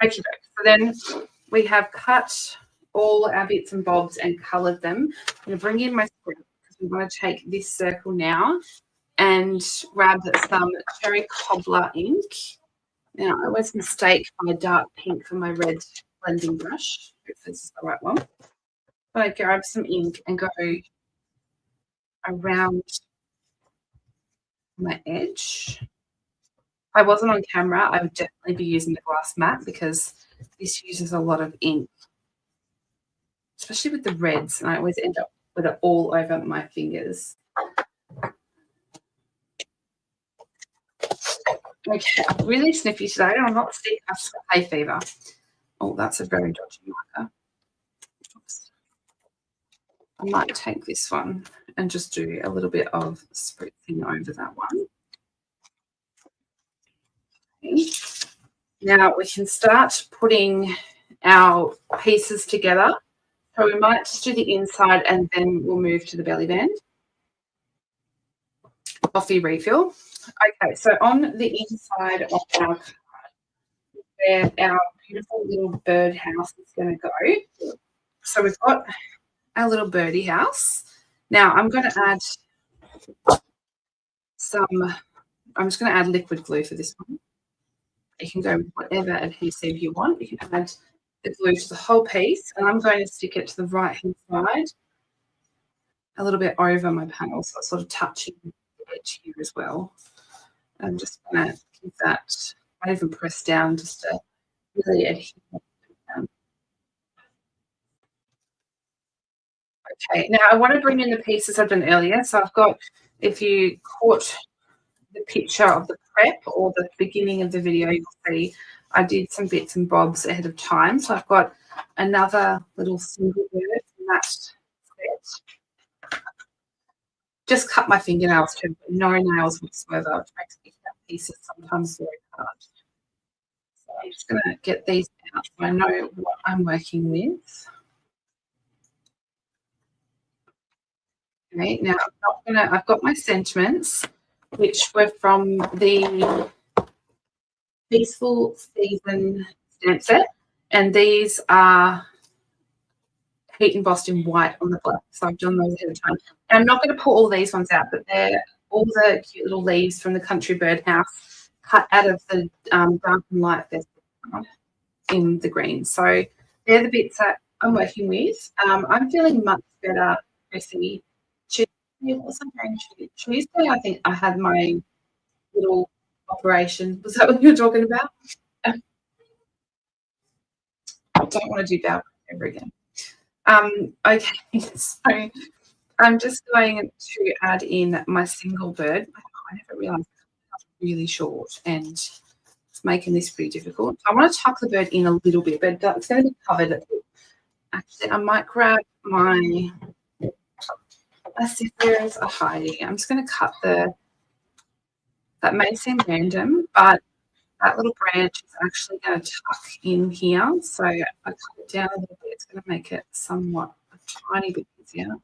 Okay, so then we have cut all our bits and bobs and coloured them. I'm going to bring in my script because we want to take this circle now and grab some cherry cobbler ink. Now, I always mistake my dark pink for my red blending brush. If this is the right one. But I grab some ink and go around my edge. If I wasn't on camera, I would definitely be using the glass mat because this uses a lot of ink, especially with the reds, and I always end up with it all over my fingers. Okay, I'm really sniffy today. I'm not sick. I've got hay fever. Oh, that's a very dodgy marker. Oops. I might take this one and just do a little bit of spritzing over that one. Okay. Now we can start putting our pieces together. So we might just do the inside and then we'll move to the belly band. Coffee refill. Okay, so on the inside of our card, where our beautiful little birdhouse is going to go. So we've got our little birdie house. Now I'm going to add I'm just going to add liquid glue for this one. You can go with whatever adhesive you want. You can add the glue to the whole piece, and I'm going to stick it to the right-hand side a little bit over my panel, so it's sort of touching the edge here as well. I'm just going to keep that, I might even press down just to really adhere. Okay, now I want to bring in the pieces I've done earlier. So I've got, if you caught the picture of the prep or the beginning of the video, you'll see I did some bits and bobs ahead of time. So I've got another little single bird from that set. Just cut my fingernails too, but no nails whatsoever, which makes picking up pieces sometimes very hard. So I'm just going to get these out so I know what I'm working with. Okay, now I've got my sentiments, which were from the Peaceful Season stamp set, and these are heat embossed in white on the black. So I've done those ahead of time. And I'm not going to pull all these ones out, but they're all the cute little leaves from the country birdhouse cut out of the dark and light in the green. So they're the bits that I'm working with. I'm feeling much better, Chrissy. Tuesday, I think I had my little operation. Was that what you were talking about? I don't want to do that ever again. Okay, so I'm just going to add in my single bird. I never realised it was really short and it's making this pretty difficult. I want to tuck the bird in a little bit, but it's going to be covered. Actually, I might grab my scissors are hiding. I'm just going to cut that may seem random, but that little branch is actually going to tuck in here. So I cut it down a little bit. It's going to make it somewhat a tiny bit easier.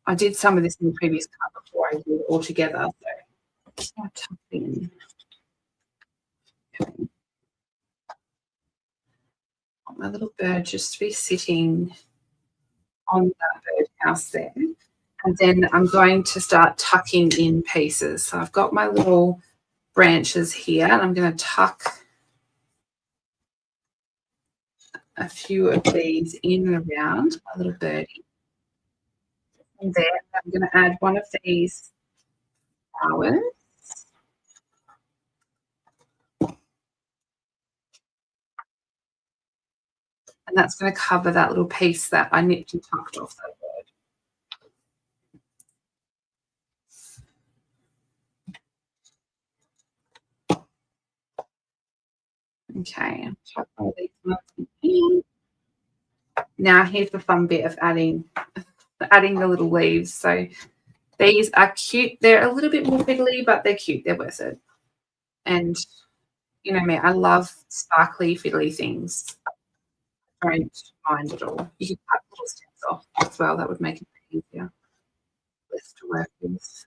I did some of this in the previous cut before I did it all together. So just going to tuck in. Okay. I want my little bird just to be sitting on that birdhouse there. And then I'm going to start tucking in pieces. So I've got my little branches here, and I'm going to tuck a few of these in and around my little birdie. And there, I'm going to add one of these flowers. And that's going to cover that little piece that I nipped and tucked off that bird. Okay, tuck all these ones in. Now here's the fun bit of adding the little leaves. So these are cute. They're a little bit more fiddly, but they're cute. They're worth it. And you know me, I love sparkly, fiddly things. I don't mind at all. You can cut little stems off as well. That would make it easier. Less to work with.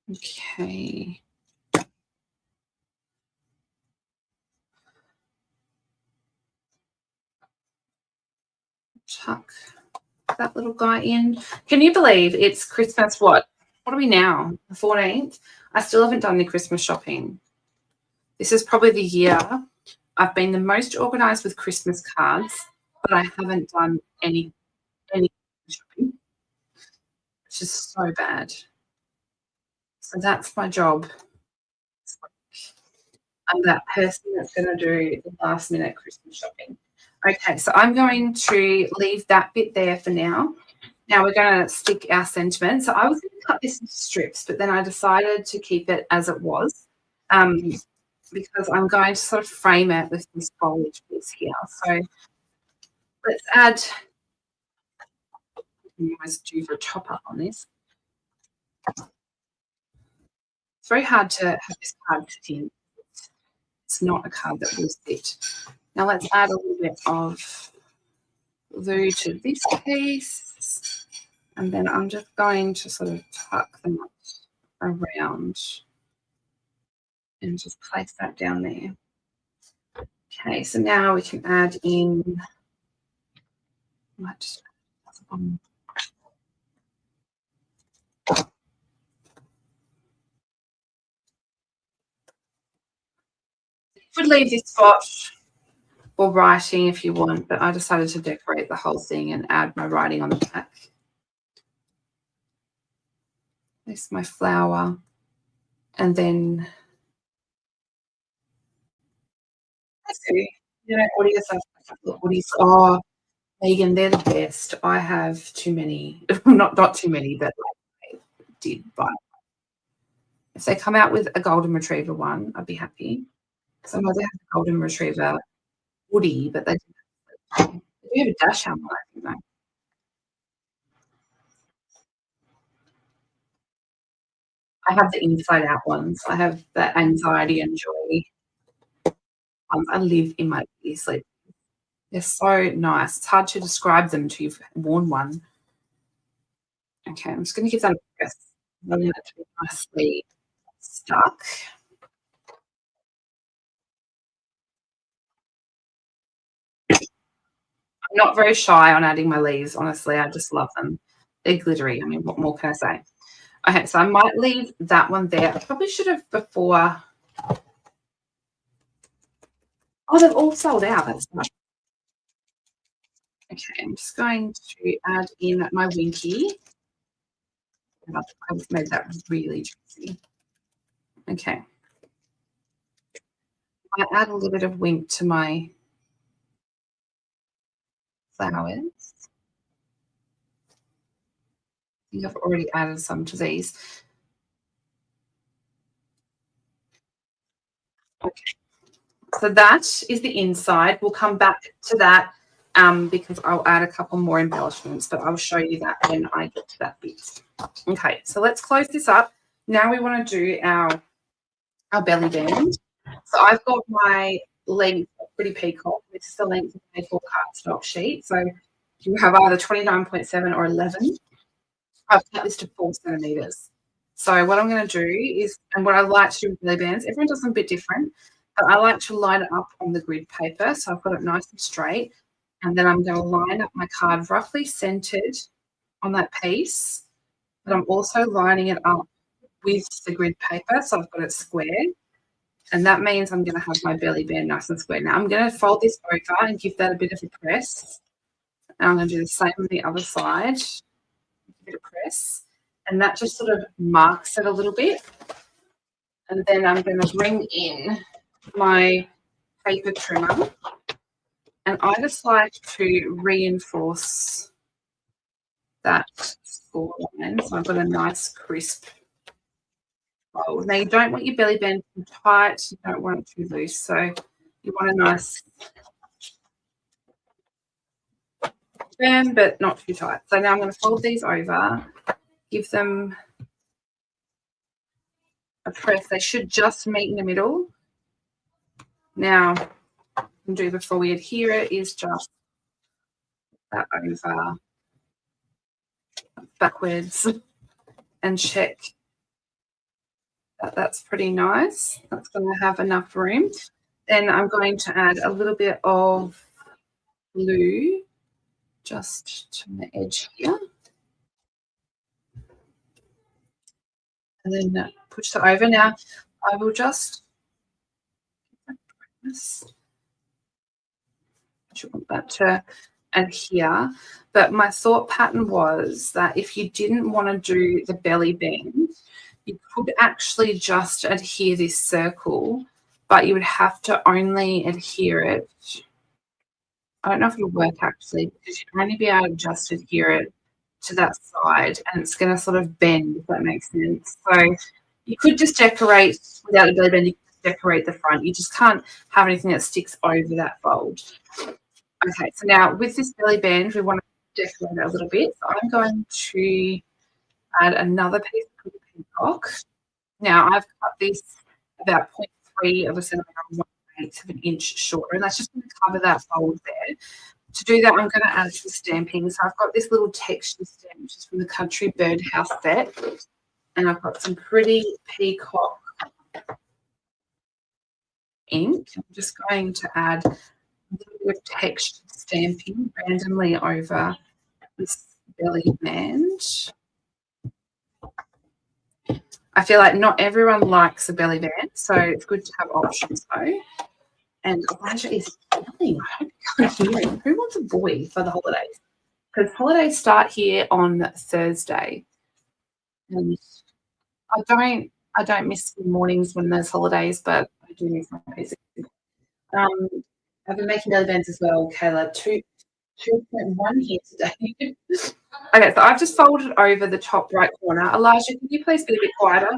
Okay. Tuck that little guy in. Can you believe it's Christmas? What are we now? The 14th? I still haven't done the Christmas shopping. This is probably the year I've been the most organised with Christmas cards, but I haven't done any shopping, which is so bad. So that's my job. I'm that person that's going to do the last minute Christmas shopping. Okay, so I'm going to leave that bit there for now. Now we're going to stick our sentiment. So I was going to cut this into strips, but then I decided to keep it as it was because I'm going to sort of frame it with this foliage piece here. So let's add, I'm almost due for a top up on this. It's very hard to have this card fit in. It's not a card that will fit. Now let's add a little bit of glue to this piece. And then I'm just going to sort of tuck them up around and just place that down there. Okay, so now we can add in, might just you could leave this spot for writing if you want, but I decided to decorate the whole thing and add my writing on the back. There's my flower. And then, let's see, you know, what do you say? Oh, Megan, they're the best. I have too many, not too many, but like I did buy. If they come out with a golden retriever one, I'd be happy. Because I know they have a golden retriever woody, but they do have a dash hammer, I think, though. I have the inside out ones. I have the anxiety and joy ones. I live in my sleep. They're so nice. It's hard to describe them until you've worn one. Okay, I'm just going to give that a press. I want it to be nicely stuck. I'm not very shy on adding my leaves, honestly. I just love them. They're glittery. I mean, what more can I say? Okay, so I might leave that one there. I probably should have before. Oh, they've all sold out. That's nice. Okay, I'm just going to add in my winky. I've made that really juicy. Okay. I add a little bit of wink to my flowers. I think I've already added some to these. Okay. So that is the inside. We'll come back to that because I'll add a couple more embellishments, but I'll show you that when I get to that bit. Okay, so let's close this up. Now we want to do our belly band. So I've got my length of Pretty Peacock. This is the length of my A4 cardstock sheet. So you have either 29.7 or 11. I've cut this to 4 centimeters. So what I'm going to do is, and what I like to do with belly bands, everyone does them a bit different, but I like to line it up on the grid paper. So I've got it nice and straight. And then I'm going to line up my card roughly centered on that piece. But I'm also lining it up with the grid paper. So I've got it square. And that means I'm going to have my belly band nice and square. Now I'm going to fold this over and give that a bit of a press. And I'm going to do the same on the other side. A bit of press. And that just sort of marks it a little bit. And then I'm going to bring in my paper trimmer. And I just like to reinforce that score line. So I've got a nice crisp fold. Now you don't want your belly band too tight. You don't want it too loose. So you want a nice band, but not too tight. So now I'm going to fold these over, give them a press. They should just meet in the middle. Now, what we can do before we adhere it is just that over backwards and check that that's pretty nice. That's going to have enough room. Then I'm going to add a little bit of glue just to the edge here. And then push that over. Now, I will just I want that to adhere. But my thought pattern was that if you didn't want to do the belly band, you could actually just adhere this circle, but you would have to only adhere it. I don't know if it'll work actually, because you'd only be able to just adhere it to that side, and it's going to sort of bend, if that makes sense. So you could just decorate without a belly band. You can decorate the front. You just can't have anything that sticks over that fold. Okay, so now with this belly band, we want to decorate it a little bit. So I'm going to add another piece of peacock. Now I've cut this about 0.3 of a centimetre, 1/8 of an inch shorter, and that's just going to cover that fold there. To do that, I'm going to add some stamping. So I've got this little texture stamp, which is from the Country Birdhouse set. And I've got some pretty peacock ink. I'm just going to add a little bit of textured stamping randomly over this belly band. I feel like not everyone likes a belly band, so it's good to have options though. And Elijah is yelling. I hope you can't hear him. Who wants a boy for the holidays? Because holidays start here on Thursday. And I don't miss the mornings when there's holidays, but I do miss my basic. I've been making belly bands as well, Kayla. 2.1 here today. Okay, so I've just folded over the top right corner. Elijah, can you please be a bit quieter?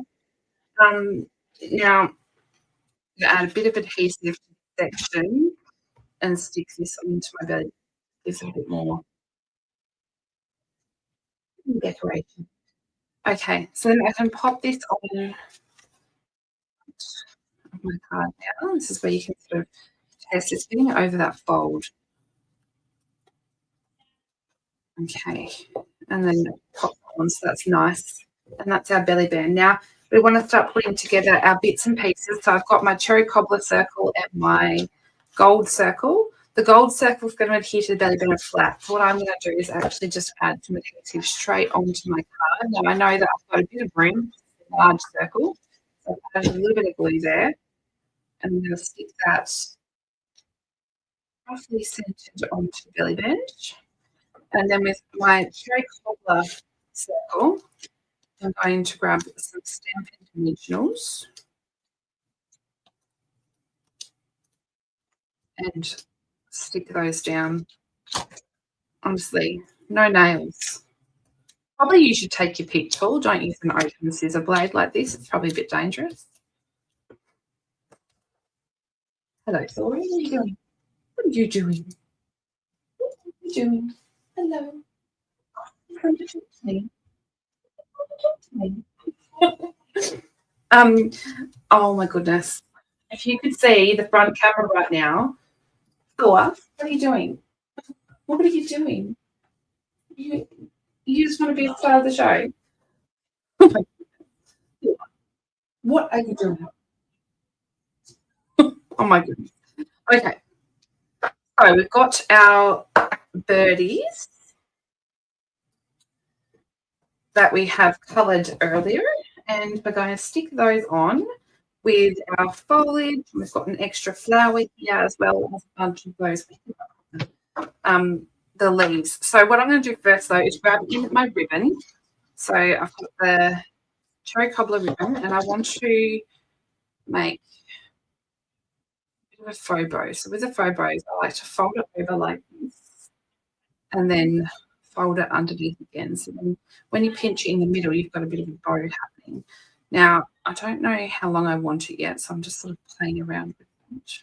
Now, I'm going to add a bit of adhesive to the section and stick this onto my belly. Gives it a bit more decoration. Okay, so then I can pop this on my card now. This is where you can sort of test it, getting it over that fold. Okay, and then pop on, so that's nice. And that's our belly band. Now, we want to start putting together our bits and pieces. So I've got my cherry cobbler circle and my gold circle. The gold circle is going to adhere to the belly band flat. So what I'm going to do is actually just add some adhesive straight onto my card. Now, I know that I've got a bit of room for a large circle. So I've added a little bit of glue there. And I'm going to stick that roughly centered onto the belly band. And then with my cherry cobbler circle, I'm going to grab some Stampin' Dimensionals and stick those down. Honestly, no nails. Probably you should take your pick tool. Don't use an open scissor blade like this. It's probably a bit dangerous. Hello, Thora. What are you doing? What are you doing? What are you doing? Hello. You're trying to talk to me. Oh my goodness. If you could see the front camera right now, Thor, what are you doing? What are you doing? You just want to be a star of the show? What are you doing? Oh my goodness. Okay. So we've got our birdies that we have coloured earlier, and we're going to stick those on with our foliage. We've got an extra flower here as well as a bunch of those the leaves. So what I'm going to do first though is grab in my ribbon. So I've got the cherry cobbler ribbon and I want to make a bit of a faux bow. So with a faux bow, I like to fold it over like this and then fold it underneath again. So then when you pinch it in the middle, you've got a bit of a bow happening. Now, I don't know how long I want it yet, so I'm just sort of playing around with it.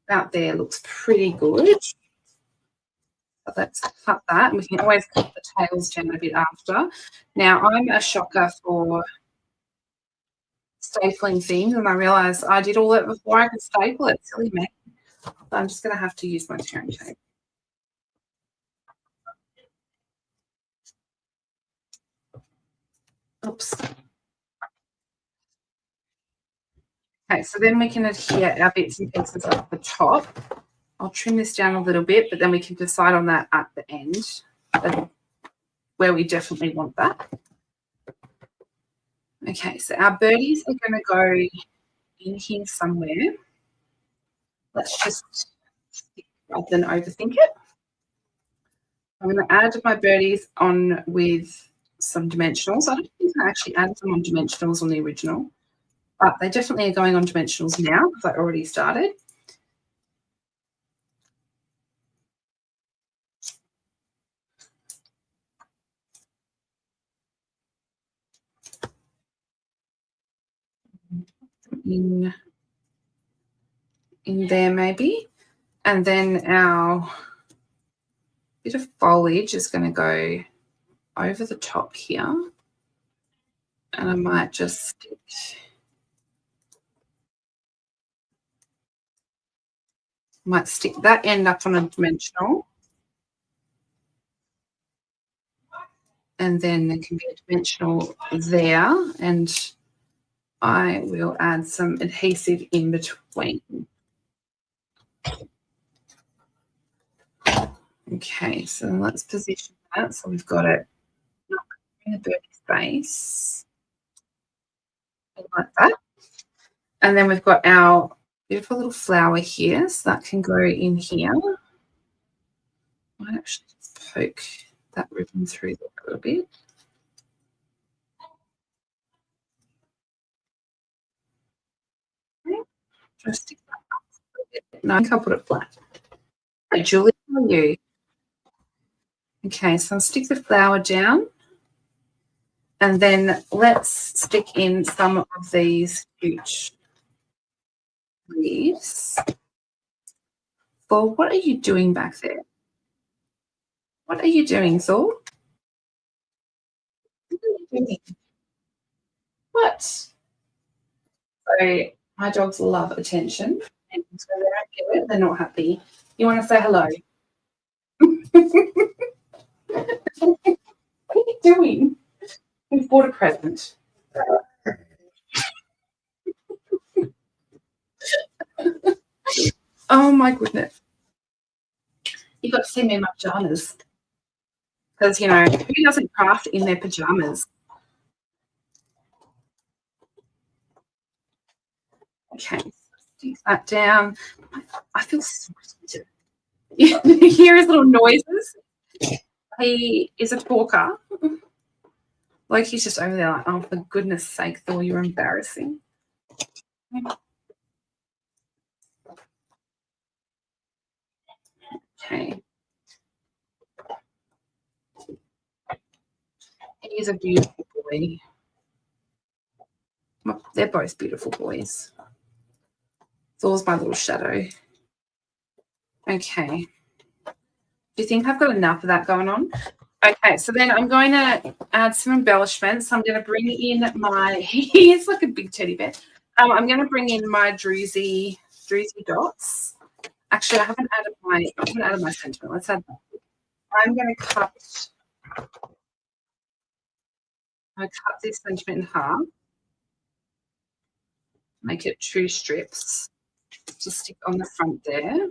About there looks pretty good. So let's cut that. We can always cut the tails down a bit after. Now, I'm a shocker for stapling things, and I realised I did all that before I could staple it. Silly me. So I'm just going to have to use my tearing tape. Oops. Okay, so then we can adhere our bits and pieces at the top. I'll trim this down a little bit, but then we can decide on that at the end, where we definitely want that. Okay, so our birdies are going to go in here somewhere. Let's just stick rather than overthink it. I'm going to add my birdies on with some dimensionals. I don't think I actually added them on dimensionals on the original, but they definitely are going on dimensionals now because I already started. In there maybe, and then our bit of foliage is going to go over the top here, and I might just stick Might stick that end up on a dimensional. And then there can be a dimensional there, and I will add some adhesive in between. Okay, so let's position that. So we've got it in the birdie's base, like that. And then we've got our beautiful little flower here, so that can go in here. I might actually just poke that ribbon through there a little bit. Okay. Just stick that up a little bit. No, I think I'll put it flat. Hey, Julie, how are you? Okay, so I'll stick the flower down. And then let's stick in some of these huge leaves. Thor, what are you doing back there? What are you doing, Thor? What are you doing? What? So my dogs love attention, and when they don't get it, they're not happy. You want to say hello? What are you doing? We've bought a present. Oh my goodness. You got to see me in my pajamas. Because, you know, who doesn't craft in their pajamas? Okay, stick that down. I feel sweaty. You hear his little noises. He is a talker. Like he's just over there like, oh, for goodness sake, Thor, you're embarrassing. Okay. He is a beautiful boy. Well, they're both beautiful boys. Thor's my little shadow. Okay. Do you think I've got enough of that going on? Okay, so then I'm going to add some embellishments. I'm going to bring in my, he's like a big teddy bear. I'm going to bring in my druzy dots. Actually, I haven't added my sentiment. Let's add that. I'm going to cut this sentiment in half. Make it 2 strips to stick on the front there.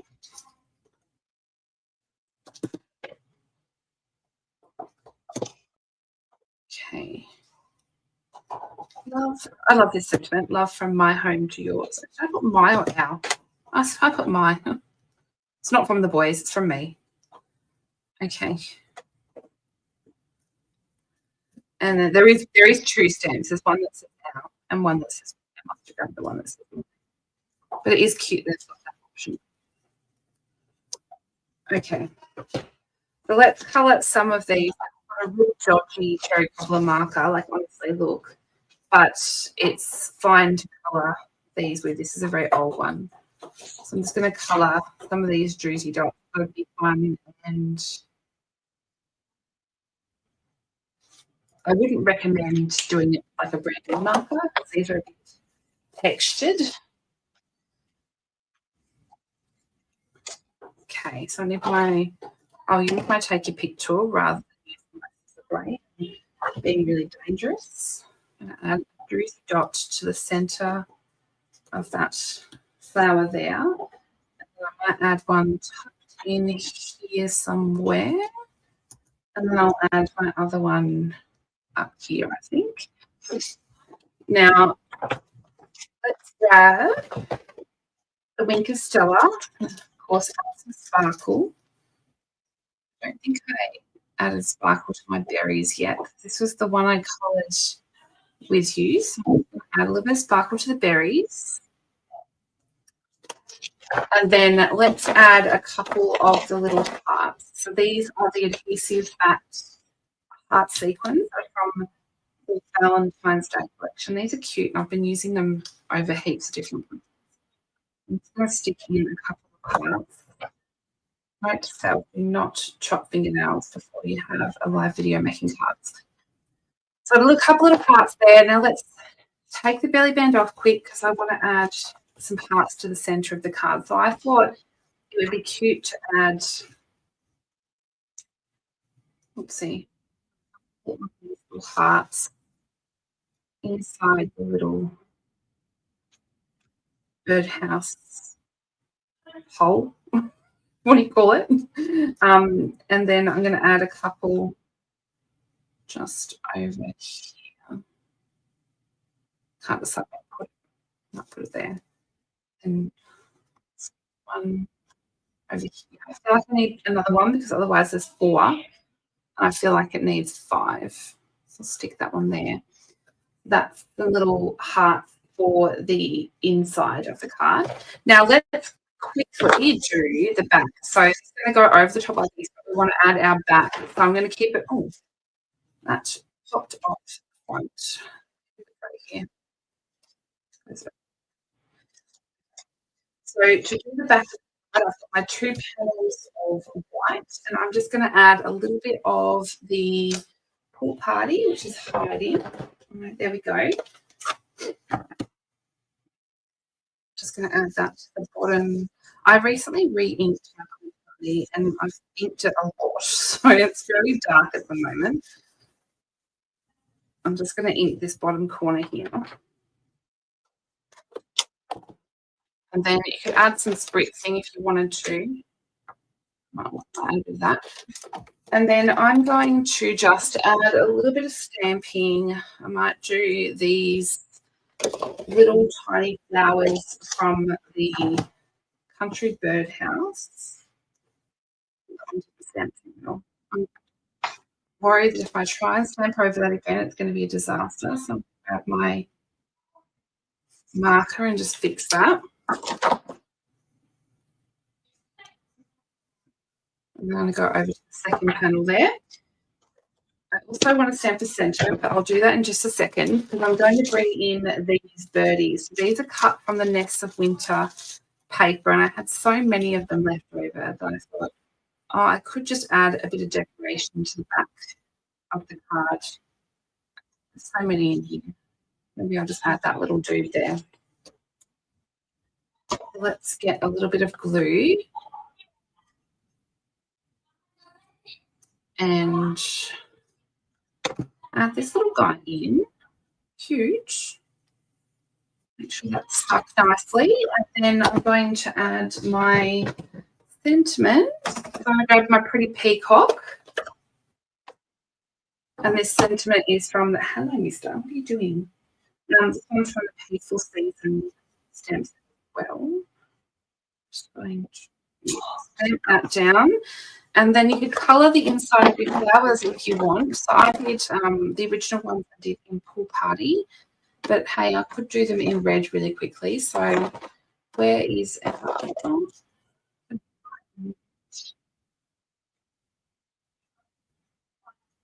Okay. I love this sentiment. Love from my home to yours. Did I put my or our? I put my. It's not from the boys. It's from me. Okay. And then there is 2 stamps. There's one that says our and one that says. I must have grabbed the one that says. But it is cute. There's got that option. Okay. So let's colour some of these. A real dodgy cherry cobbler marker, like honestly, look, but it's fine to colour these with. This is a very old one, so I'm just going to colour some of these druzy dots. Got a big one, and I wouldn't recommend doing it like a brand new marker because these are a bit textured. Okay, so I need I'll use my take your pick tool rather than using my spray, being really dangerous. I'm going to add a druzy dot to the centre of that flower there. And I might add one tucked in here somewhere. And then I'll add my other one up here, I think. Now, let's grab the Winker Stella. Of course, add some sparkle. I don't think I added sparkle to my berries yet. This was the one I coloured with you. So I'm going to add a little bit of sparkle to the berries. And then let's add a couple of the little hearts. So these are the adhesive heart sequins from the Valentine's Day collection. These are cute, and I've been using them over heaps of different ones. I'm just going to stick in a couple of hearts. Note to self, do not chop fingernails before you have a live video making cards. So a couple of parts there. Now let's take the belly band off quick because I want to add some parts to the centre of the card. So I thought it would be cute to add, oopsie, little hearts inside the little birdhouse hole. What do you call it? And then I'm going to add a couple just over here. Can't decide what to put it there. And one over here. I feel like I need another one because otherwise there's 4. And I feel like it needs 5. So I'll stick that one there. That's the little heart for the inside of the card. Now let's quickly do the back. So it's going to go over the top like this, but we want to add our back. So I'm going to keep it, oh, that popped off front. Right here. So to do the back, I've got my 2 panels of white, and I'm just going to add a little bit of the pool party, which is hiding. All right, there we go. Just going to add that to the bottom. I recently re-inked my pool party, and I've inked it a lot, so it's very dark at the moment. I'm just going to ink this bottom corner here. And then you could add some spritzing if you wanted to. Might want to add that. And then I'm going to just add a little bit of stamping. I might do these little tiny flowers from the country birdhouse. I'm worried that if I try and stamp over that again, it's going to be a disaster. So I'm going to grab my marker and just fix that. I'm going to go over to the second panel there. I also want to stamp the centre, but I'll do that in just a second because I'm going to bring in these birdies. These are cut from the Nests of Winter paper, and I had so many of them left over that I thought, oh, I could just add a bit of decoration to the back of the card. There's so many in here. Maybe I'll just add that little dude there. Let's get a little bit of glue and add this little guy in. Huge. Make sure that's stuck nicely. And then I'm going to add my sentiment. So I'm going to grab my pretty peacock. And this sentiment is from the, hello, mister, what are you doing? This one's from the Peaceful Season stamps as well. Just going to stamp that down. And then you could colour the inside of your flowers if you want. So I did the original ones I did in Pool Party. But, hey, I could do them in red really quickly. So where is our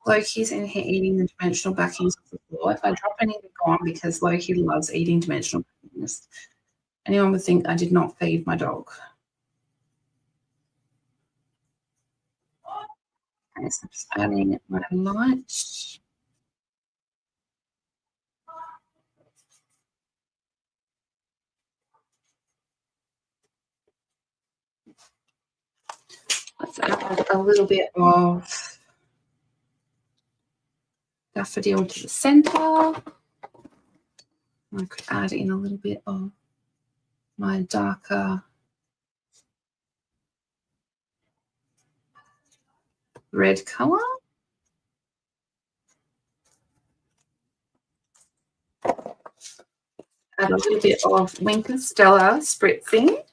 Loki's in here eating the dimensional backings of the floor. If I drop any, they're gone because Loki loves eating dimensional backings. Anyone would think I did not feed my dog. Okay, so I'm just adding my light. Let's add a little bit of daffodil to the centre. I could add in a little bit of my darker red colour. Add a little bit of Wink and Stella spritzing.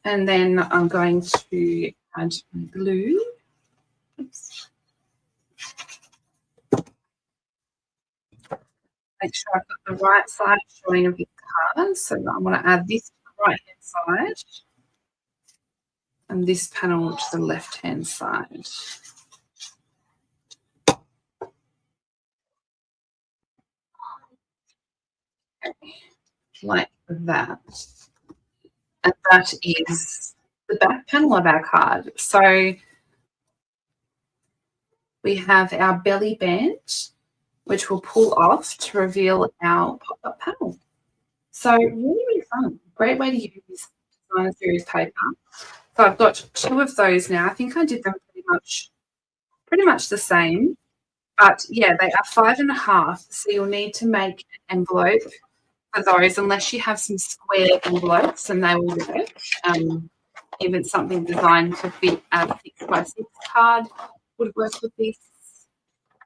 And then I'm going to add my glue. Oops. Make sure I've got the right side showing of the card. So I want to add this to the right hand side and this panel to the left hand side. Okay. Like that. And that is the back panel of our card. So we have our belly band, which will pull off to reveal our pop-up panel. So really, really fun. Great way to use designer series paper. So So I've got 2 of those now. I think I did them pretty much the same. But yeah, they are 5.5. So you'll need to make an envelope for those, unless you have some square envelopes, and they will work. Even something designed to fit a 6x6 card would work with this.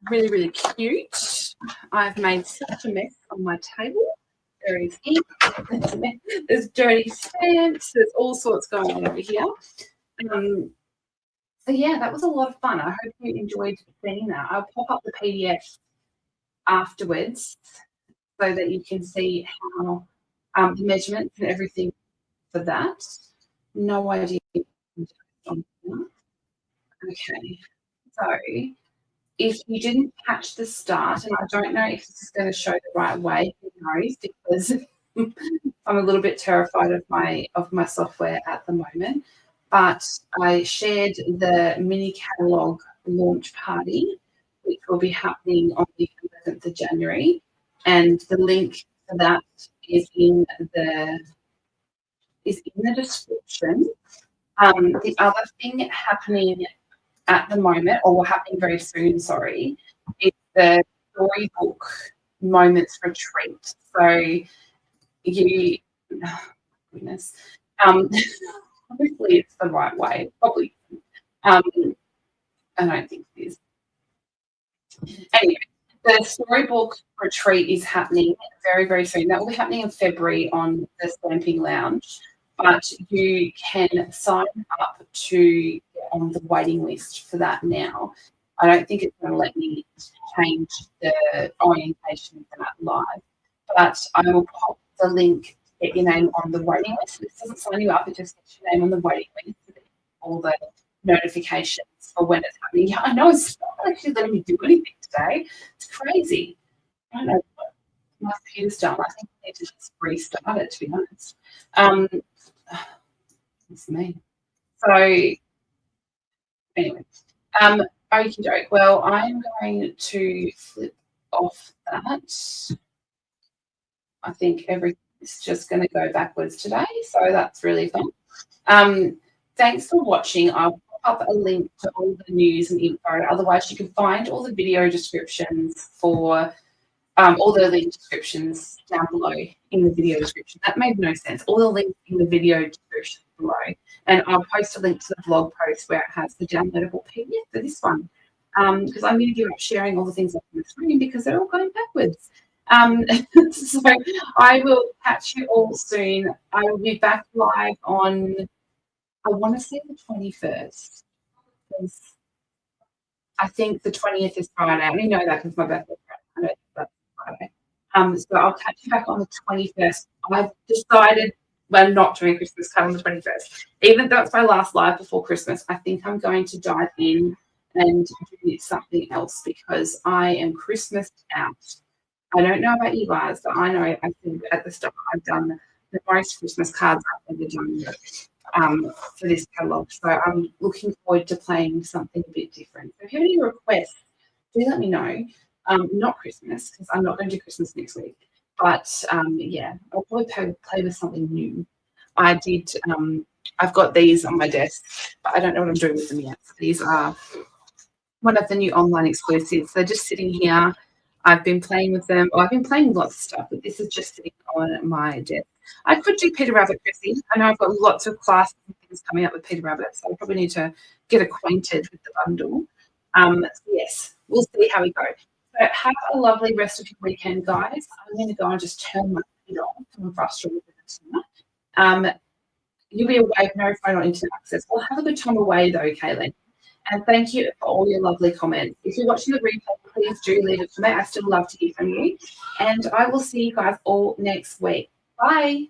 Really, really cute. I've made such a mess on my table. There is ink. There's dirty stamps. There's all sorts going on over here. So yeah, that was a lot of fun. I hope you enjoyed seeing that. I'll pop up the PDF afterwards so that you can see how the measurements and everything for that. No idea. Okay, so if you didn't catch the start, and I don't know if this is going to show the right way, who knows, because I'm a little bit terrified of my software at the moment. But I shared the mini catalogue launch party, which will be happening on the 11th of January, and the link for that is in the description. The other thing happening at the moment, or happening very soon, sorry, is the storybook moments retreat. So you, oh, goodness, hopefully it's the right way. Probably, I don't think it is. Anyway, the storybook retreat is happening very, very soon. That will be happening in February on the Stampin Lounge. But you can sign up to get on the waiting list for that now. I don't think it's going to let me change the orientation for that live, but I will pop the link to get your name on the waiting list. This doesn't sign you up, it just gets your name on the waiting list so that you get all the notifications for when it's happening. Yeah, I know it's not actually letting me do anything today. It's crazy. I don't know what my computer's done. I think I need to just restart it, to be honest. It's me. So anyway, okie doke. Well, I'm going to flip off that. I think everything's just going to go backwards today, so that's really fun. Thanks for watching. I'll pop up a link to all the news and info. Otherwise, you can find all the video descriptions for all the link descriptions down below in the video description. That made no sense. All the links in the video description below. And I'll post a link to the blog post where it has the downloadable PDF for this one. Because I'm going to give up sharing all the things up on the screen because they're all going backwards. So I will catch you all soon. I will be back live on, I want to say the 21st. Because I think the 20th is Friday. I only know that because my birthday is Friday. I know that's Friday. So I'll catch you back on the 21st. I've decided we're not doing Christmas card on the 21st. Even though it's my last live before Christmas, I think I'm going to dive in and do something else because I am Christmased out. I don't know about you guys, but I know I think at the start I've done the most Christmas cards I've ever done for this catalogue. So I'm looking forward to playing something a bit different. So if you have any requests, do let me know. Not Christmas, because I'm not going to do Christmas next week. But yeah, I'll probably play with something new. I did, I've got these on my desk, but I don't know what I'm doing with them yet. So these are one of the new online exclusives. They're just sitting here. I've been playing with them. Well, I've been playing with lots of stuff, but this is just sitting on my desk. I could do Peter Rabbit, Chrissy. I know I've got lots of classes and things coming up with Peter Rabbit, so I probably need to get acquainted with the bundle. So yes, we'll see how we go. So have a lovely rest of your weekend, guys. I'm going to go and just turn my feet on. I'm frustrated with it tonight. You'll be away with no phone or internet access. Well, have a good time away, though, Kayla. And thank you for all your lovely comments. If you're watching the replay, please do leave a comment. I still love to hear from you. And I will see you guys all next week. Bye.